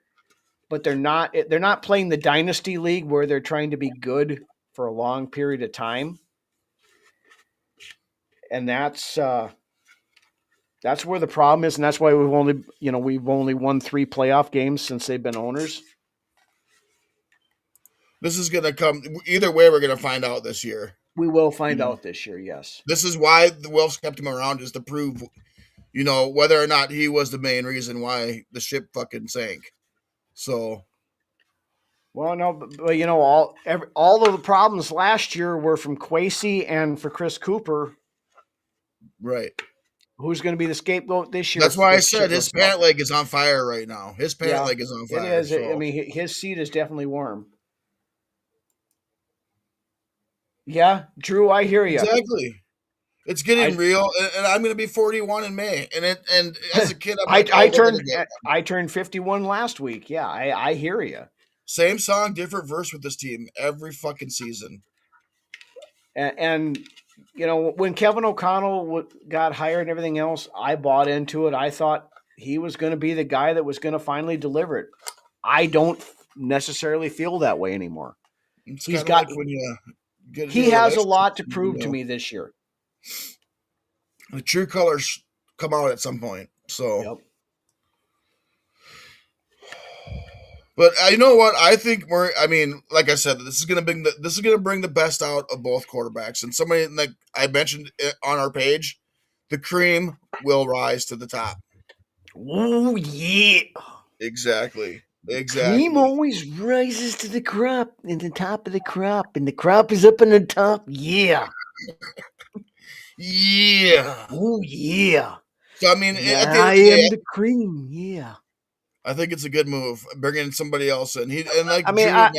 but they're not playing the dynasty league where they're trying to be good for a long period of time. And that's That's where the problem is, and that's why we've only won 3 playoff games since they've been owners. This is gonna come either way. We're gonna find out this year. We will find out this year. Yes. This is why the Wolves kept him around, is to prove, whether or not he was the main reason why the ship fucking sank. So, well, no, but all of the problems last year were from Kwesi and for Chris Cooper. right. Who's going to be the scapegoat this year? That's why I said his pant leg is on fire right now. His pant leg is on fire. It is. So. I mean, his seat is definitely warm. Yeah, Drew, I hear you. Exactly. It's getting real, and I'm going to be 41 in May. And as a kid, I'm like, I turned 51 last week. Yeah, I hear you. Same song, different verse with this team every fucking season. And when Kevin O'Connell got hired and everything else, I bought into it. I thought he was going to be the guy that was going to finally deliver it. I don't necessarily feel that way anymore. It's he's got like when you get he has a lot to prove to me this year. The true colors come out at some point. So, yep. But you know what? I think like I said, this is gonna bring the best out of both quarterbacks. And somebody, like I mentioned on our page, the cream will rise to the top. Oh yeah. Exactly. Cream always rises to the crop, in the top of the crop, and the crop is up on the top. Yeah. Yeah. Oh yeah. So I mean, I am the cream. Yeah. I think it's a good move bringing somebody else in. He needs that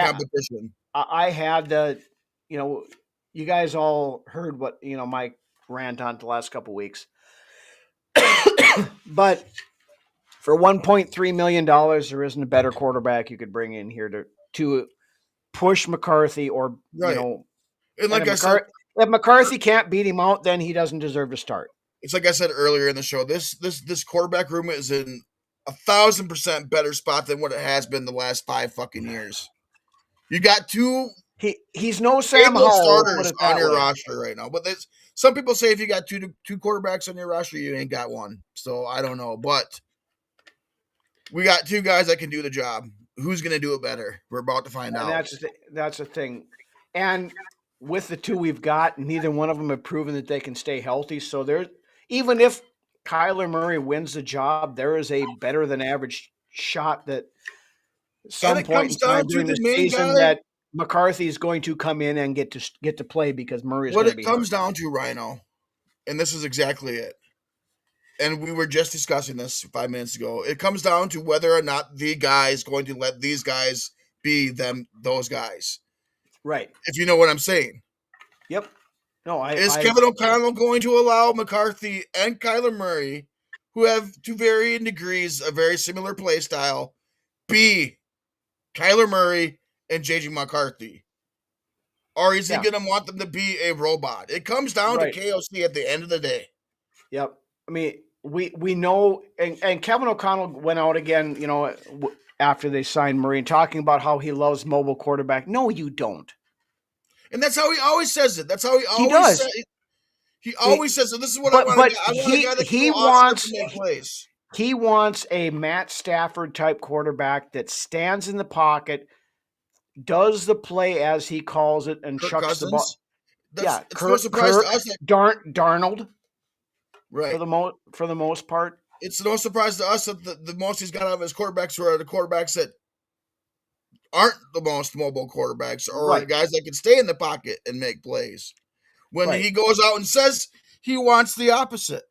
competition. I had the, you guys all heard what my rant on the last couple of weeks, but for $1.3 million, there isn't a better quarterback you could bring in here to push McCarthy or And like I said, if McCarthy can't beat him out, then he doesn't deserve to start. It's like I said earlier in the show. This quarterback room is in 1,000% better spot than what it has been the last 5 fucking years. You got 2. He's no Sam Howell starters on your roster right now. But some people say if you got two quarterbacks on your roster, you ain't got one. So I don't know, but we got 2 guys that can do the job. Who's going to do it better? We're about to find out. That's the thing. And with the 2 we've got, neither one of them have proven that they can stay healthy. So even if Kyler Murray wins the job, there is a better than average shot that some point in time during the season that McCarthy is going to come in and get to play because Murray is going to be. What it comes down to, Rhino, and this is exactly it, and we were just discussing this 5 minutes ago. It comes down to whether or not the guy is going to let these guys be those guys. Right. If you know what I'm saying. Yep. No, Is Kevin O'Connell going to allow McCarthy and Kyler Murray, who have to varying degrees a very similar play style, be Kyler Murray and JJ McCarthy? Or is he going to want them to be a robot? It comes down to KOC at the end of the day. Yep. I mean, we know, and Kevin O'Connell went out again, after they signed Murray and talking about how he loves mobile quarterback. No, you don't. And that's how he always says it. That's how he always says it. He always says it. This is what I want. I want a guy that can go off and make plays. He wants a Matt Stafford type quarterback that stands in the pocket, does the play as he calls it, and chucks the ball. It's no surprise to us. Darnold, right? For the most part, it's no surprise to us that the most he's got out of his quarterbacks are the quarterbacks that aren't the most mobile quarterbacks, or guys that can stay in the pocket and make plays. When he goes out and says he wants the opposite.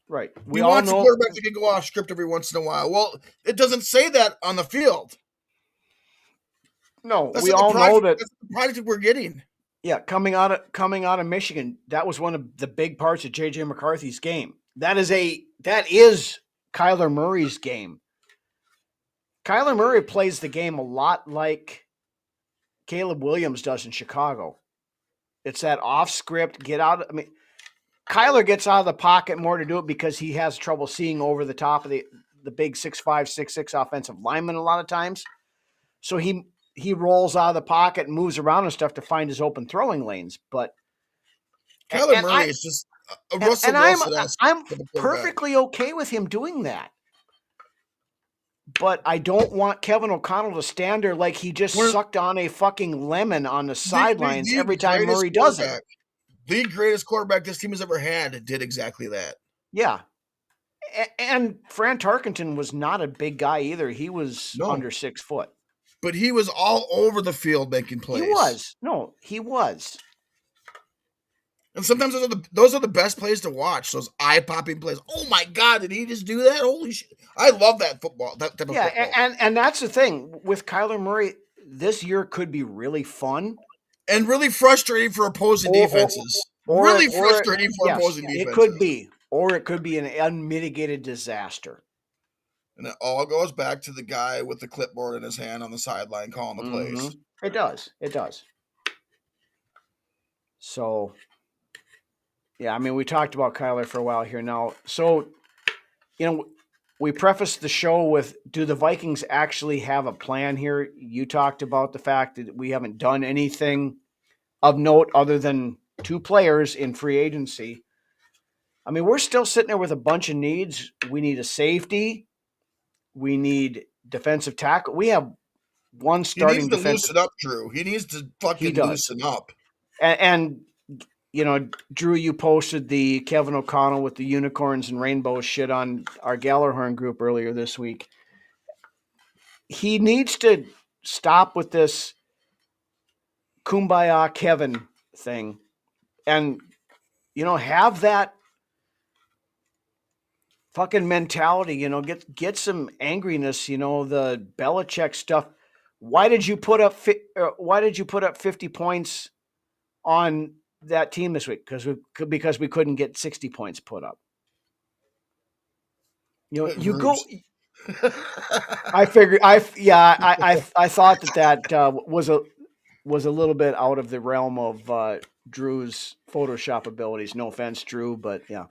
Right. He wants a quarterback that can go off script every once in a while. Well, it doesn't say that on the field. No, we all know that. That's the product we're getting. Yeah, coming out of Michigan, that was one of the big parts of JJ McCarthy's game. That is Kyler Murray's game. Kyler Murray plays the game a lot like Caleb Williams does in Chicago. It's that off script, get out. I mean, Kyler gets out of the pocket more to do it because he has trouble seeing over the top of the big 6'5", 6'6" offensive lineman a lot of times. So he rolls out of the pocket and moves around and stuff to find his open throwing lanes. But Kyler Murray is just Russell and Wilson has I'm type of quarterback. perfectly okay with him doing that. But I don't want Kevin O'Connell to stand there like he just sucked on a fucking lemon on the sidelines every time Murray does it. The greatest quarterback this team has ever had did exactly that. Yeah. And Fran Tarkenton was not a big guy either. He was under 6 foot. But he was all over the field making plays. He was. No, he was. And sometimes those are the best plays to watch. Those eye-popping plays. Oh my God, did he just do that? Holy shit! I love that football. That type of football. And that's the thing with Kyler Murray. This year could be really fun and really frustrating for opposing defenses. Opposing defenses. It could be, or it could be an unmitigated disaster. And it all goes back to the guy with the clipboard in his hand on the sideline calling the plays. It does. It does. So, yeah, I mean, we talked about Kyler for a while here now. So, we prefaced the show with, do the Vikings actually have a plan here? You talked about the fact that we haven't done anything of note other than 2 players in free agency. I mean, we're still sitting there with a bunch of needs. We need a safety. We need defensive tackle. We have one starting defensive. He needs to loosen up, Drew. He needs to fucking loosen up. And Drew, you posted the Kevin O'Connell with the unicorns and rainbows shit on our Gallerhorn group earlier this week. He needs to stop with this Kumbaya Kevin thing and, have that fucking mentality, get some angriness, the Belichick stuff. Why did you put up 50 points on that team this week? Because we couldn't get 60 points put up. You go. I figured. I thought that was a little bit out of the realm of Drew's Photoshop abilities. No offense, Drew, but yeah.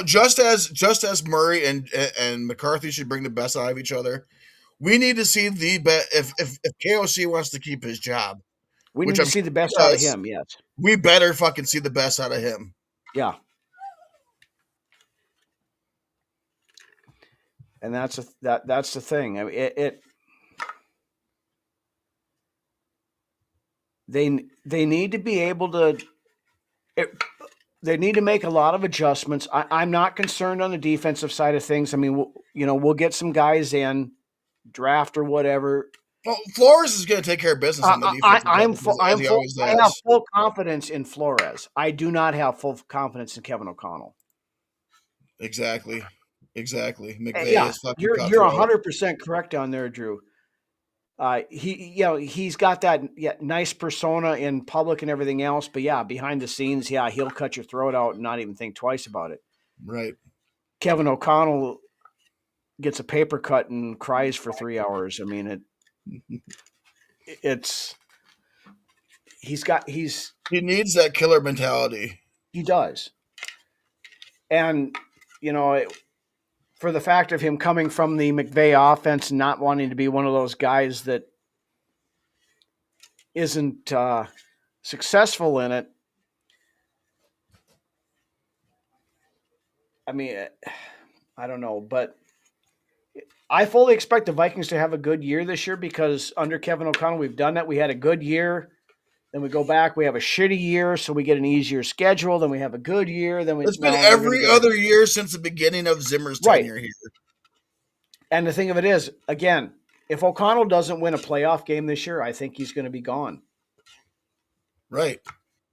Just as Murray and McCarthy should bring the best out of each other, we need to see the best. If KOC wants to keep his job, we need to see the best out of him. Yes, we better fucking see the best out of him. Yeah, and that's the thing. I mean, they need to be able to. They need to make a lot of adjustments. I'm not concerned on the defensive side of things. I mean, we'll get some guys in, draft or whatever. Well, Flores is going to take care of business on the defense. I have full confidence in Flores. I do not have full confidence in Kevin O'Connell. Exactly. McVay is fucking. You're 100% correct on there, Drew. He's got that nice persona in public and everything else, but behind the scenes, he'll cut your throat out and not even think twice about it. Right. Kevin O'Connell gets a paper cut and cries for 3 hours. I mean, he needs that killer mentality. He does. And, for the fact of him coming from the McVay offense and not wanting to be one of those guys that isn't successful in it. I mean, I don't know, but I fully expect the Vikings to have a good year this year because under Kevin O'Connell, we've done that. We had a good year. Then we go back. We have a shitty year, so we get an easier schedule. Then we have a good year. It's been every other year since the beginning of Zimmer's tenure here. And the thing of it is, again, if O'Connell doesn't win a playoff game this year, I think he's going to be gone. Right.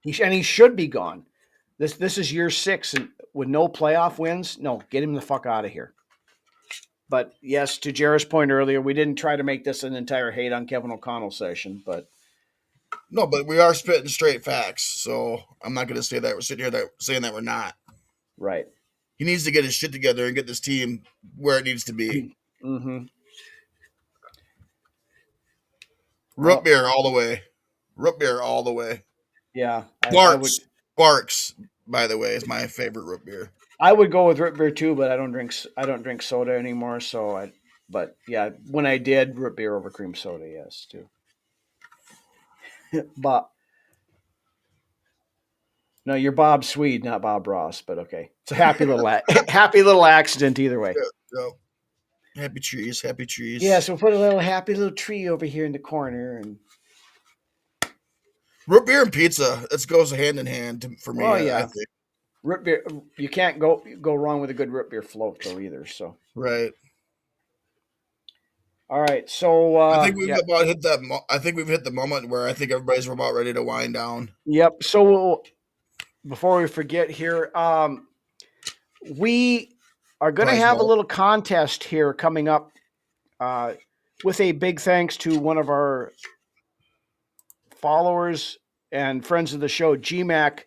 He should be gone. This is year 6, and with no playoff wins, no, get him the fuck out of here. But yes, to Jared's point earlier, we didn't try to make this an entire hate on Kevin O'Connell session, but. No, but we are spitting straight facts, so I'm not going to say that we're sitting here saying that we're not. Right. He needs to get his shit together and get this team where it needs to be. Mm-hmm. Root beer all the way. Root beer all the way. Yeah. Barks, by the way, is my favorite root beer. I would go with root beer too, but I don't drink soda anymore. But when I did, root beer over cream soda, yes, too. But No, you're Bob Swede, not Bob Ross, but okay. It's a happy little happy little accident either way. Yeah. Happy trees, happy Yeah, trees. so we'll put a little happy little tree over here in the corner, and Root beer and pizza. That goes hand in hand for me. well, I yeah, think. root beer. You can't go wrong with a good root beer float though either. So, Right. all right, so I think we've yeah, about hit that. I think we've hit the moment where I think everybody's about ready to wind down. yep. So before we forget here, we are going to Prize have a ball. little contest here coming up. With a big thanks to one of our followers and friends of the show, GMAC,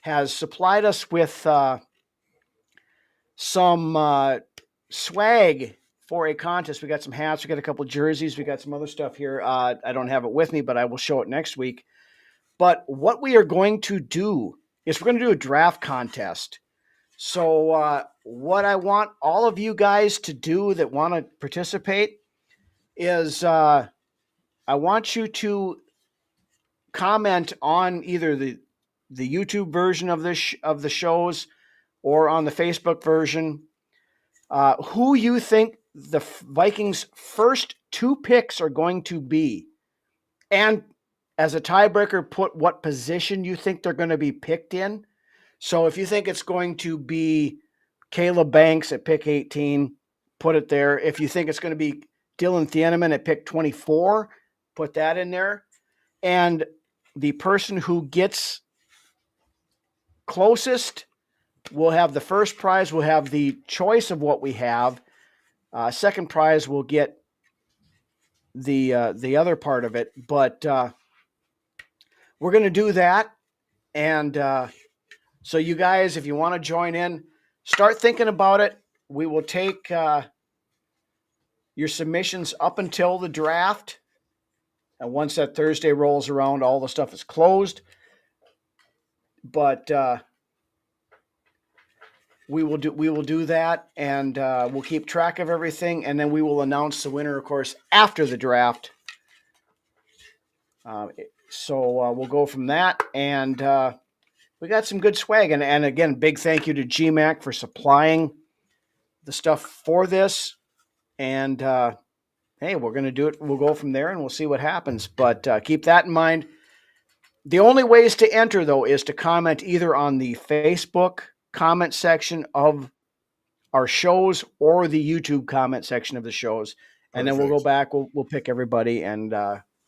has supplied us with some swag for a contest. We got some hats, we got a couple of jerseys, we got some other stuff here. I don't have it with me, but I will show it next week. But what we are going to do is we're going to do a draft contest. So what I want all of you guys to do that want to participate is I want you to comment on either the YouTube version of of the shows or on the Facebook version who you think the Vikings' first two picks are going to be, and as a tiebreaker, put what position you think they're going to be picked in. So if you think it's going to be Caleb Banks at pick 18, put it there. If you think it's going to be Dylan Thieneman at pick 24, put that in there. And the person who gets closest will have the first prize, will have the choice of what we have. Second prize will get the other part of it. But we're going to do that. And so you guys, if you want to join in, start thinking about it. We will take your submissions up until the draft. And once that Thursday rolls around, all the stuff is closed. But we will do that, and we'll keep track of everything, and then we will announce the winner, of course, after the draft. So we'll go from that, and we got some good swag. And again, big thank you to GMAC for supplying the stuff for this. And hey, we're going to do it. We'll go from there, and we'll see what happens. But keep that in mind. The only ways to enter, though, is to comment either on the Facebook comment section of our shows or the YouTube comment section of the shows. And then we'll go back, we'll pick everybody, and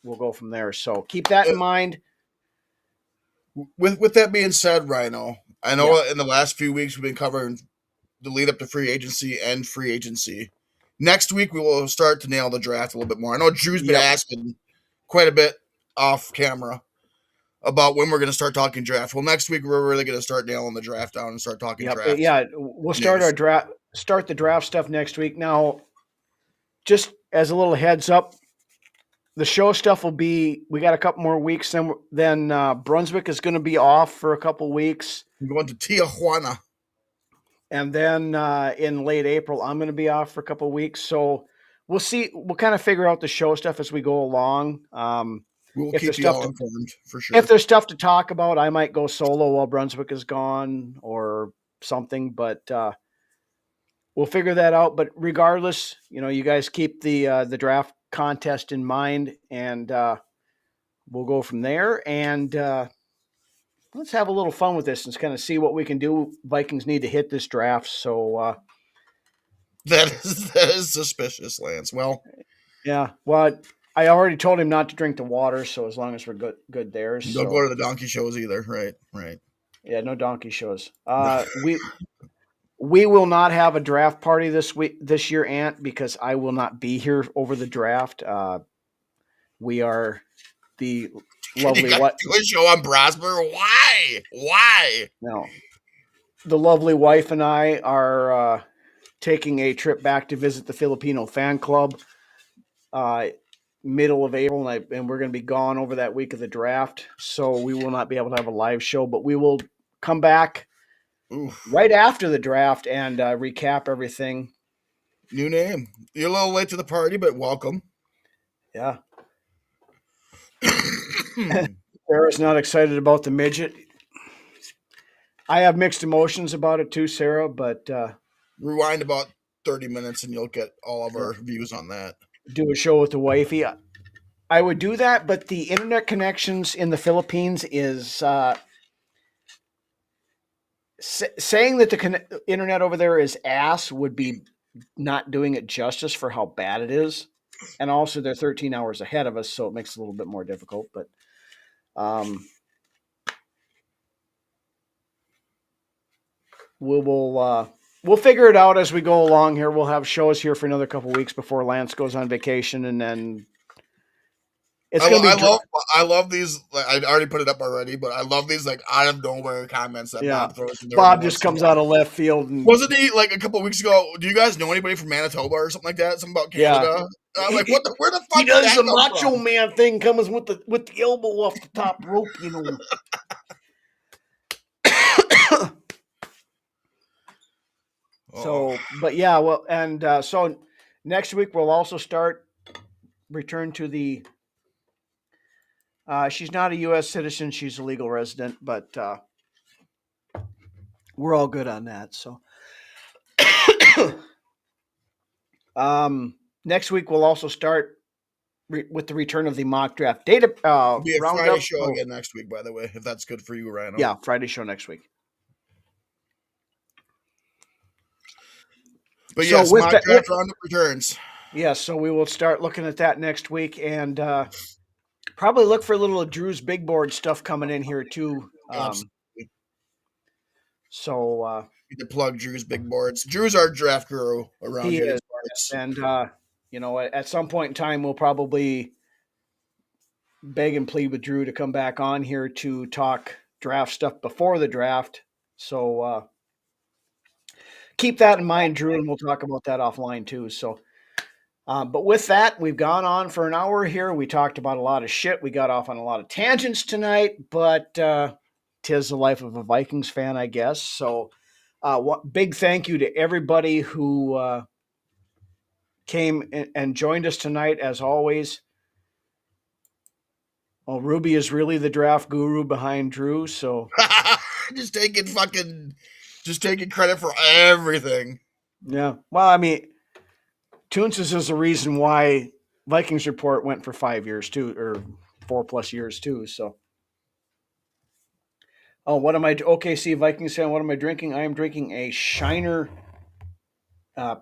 we'll go from there. So keep that in mind. With that being said, Rhino, I know in the last few weeks we've been covering the lead up to free agency and free agency. Next week we will start to nail the draft a little bit more. I know Drew's been asking quite a bit off camera about when we're going to start talking draft. Well, next week we're really going to start nailing the draft down and start talking draft. Yeah, we'll start our draft. Start the draft stuff next week. Now, just as a little heads up, the show stuff will be. We got a couple more weeks. Then Brunswick is going to be off for a couple weeks. I'm going to Tijuana. And then in late April, I'm going to be off for a couple of weeks. So we'll see. We'll kind of figure out the show stuff as we go along. We'll keep you all informed for sure. If there's stuff to talk about, I might go solo while Brunswick is gone or something. But we'll figure that out. But regardless, you guys keep the draft contest in mind, and we'll go from there. And let's have a little fun with this and kind of see what we can do. Vikings need to hit this draft. So that is suspicious, Lance. Well, yeah. Well, I already told him not to drink the water. So as long as we're good there. Don't go to the donkey shows either. Right. Yeah, no donkey shows. We will not have a draft party this year, Ant, because I will not be here over the draft. We are the lovely do a show on Brasper. Why? No, the lovely wife and I are taking a trip back to visit the Filipino fan club middle of April, and we're going to be gone over that week of the draft, so we will not be able to have a live show, but we will come back right after the draft and recap everything. New name. You're a little late to the party, but welcome. Yeah. Sarah's not excited about the midget. I have mixed emotions about it too, Sarah, but Rewind about 30 minutes and you'll get all of our views on that. do a show with the wifey. I would do that, but the internet connections in the Philippines is saying that the internet over there is ass would be not doing it justice for how bad it is. And also, they're 13 hours ahead of us, so it makes it a little bit more difficult. But we'll figure it out as we go along here. We'll have shows here for another couple weeks before Lance goes on vacation, and then it's going to be. I love these. Like, I already put it up already, but I love these like out of nowhere comments that Bob throws in there. Bob just comes out of left field. And, wasn't he like a couple of weeks ago? Do you guys know anybody from Manitoba or something like that? Something about Canada? Yeah. I'm like, where the fuck? He does the macho man thing, comes with the elbow off the top rope, you know. So, but yeah, well, and so next week we'll also return to the. She's not a U.S. citizen; she's a legal resident, but we're all good on that. So, next week we'll also start with the return of the mock draft data. Be a Friday show again next week, by the way, if that's good for you, Ryan. Yeah, Friday show next week. But so yes, mock draft roundup returns. Yes, so we will start looking at that next week, and probably look for a little of Drew's big board stuff coming in here too. So you can plug Drew's big boards. Drew's our draft guru around here. Is, and you know, at some point in time, we'll probably beg and plead with Drew to come back on here to talk draft stuff before the draft. So keep that in mind, Drew, and we'll talk about that offline too. So, but with that, we've gone on for an hour here. We talked about a lot of shit. We got off on a lot of tangents tonight, but 'tis the life of a Vikings fan, I guess. So, big thank you to everybody who came and joined us tonight, as always. Well, Ruby is really the draft guru behind Drew, so just taking credit for everything. Yeah. Well, I mean, Toonses is the reason why Vikings Report went for 5 years too, or 4+ years too. So, what am I? OKC Vikings fan. What am I drinking? I am drinking a Shiner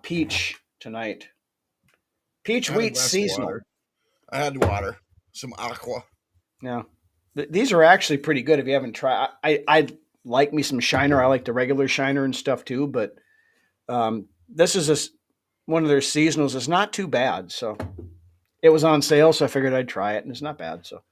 peach tonight. Peach wheat seasonal. Water. I had water, some aqua. Yeah, these are actually pretty good. If you haven't tried, I like me some Shiner. I like the regular Shiner and stuff too, but this is one of their seasonals. It's not too bad. So it was on sale, so I figured I'd try it, and it's not bad. So,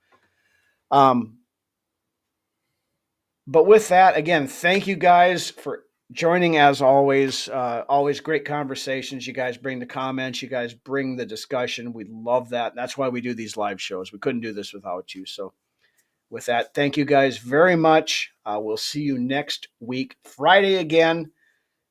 but with that, again, thank you guys for joining as always. Always great conversations. You guys bring the comments. You guys bring the discussion. We love that. That's why we do these live shows. We couldn't do this without you. So with that, thank you guys very much. We'll see you next week, Friday again.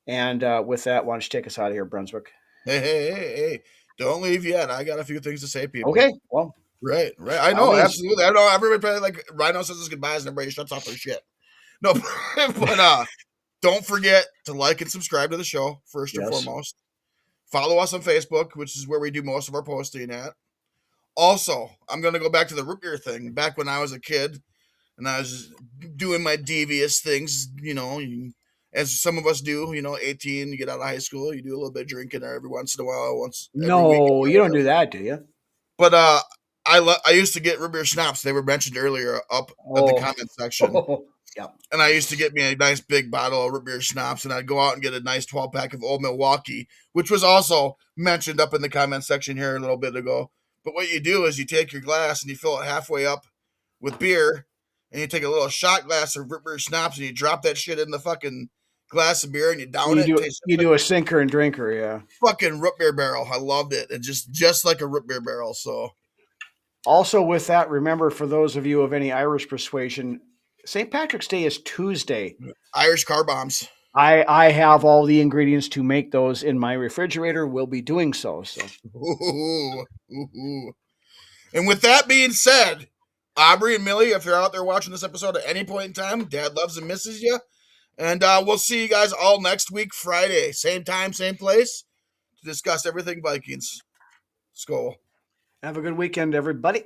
And with that, why don't you take us out of here, Brunswick? Hey. Don't leave yet. I got a few things to say, people. Okay. Well. Right. I know, absolutely. I know everybody probably like Rhino says his goodbyes and everybody shuts off their shit. No, but don't forget to like and subscribe to the show, first and foremost. Follow us on Facebook, which is where we do most of our posting at. Also, I'm going to go back to the root beer thing. Back when I was a kid and I was doing my devious things, you know, as some of us do, 18, you get out of high school, you do a little bit of drinking every once in a while. No, you don't do that, do you? But I used to get root beer schnapps. They were mentioned earlier up at the comment section. Yeah. And I used to get me a nice big bottle of root beer schnapps, and I'd go out and get a nice 12-pack of Old Milwaukee, which was also mentioned up in the comment section here a little bit ago. But what you do is you take your glass and you fill it halfway up with beer, and you take a little shot glass of root beer schnapps, and you drop that shit in the fucking glass of beer, and you down it. You do a sinker and drinker, yeah. Fucking root beer barrel. I loved it. It's just like a root beer barrel, so. Also with that, remember, for those of you of any Irish persuasion, St. Patrick's Day is Tuesday. Irish car bombs. I have all the ingredients to make those in my refrigerator. We'll be doing so. Ooh. And with that being said, Aubrey and Millie, if you're out there watching this episode at any point in time, Dad loves and misses you. And we'll see you guys all next week, Friday. Same time, same place, to discuss everything Vikings. Skol. Have a good weekend, everybody.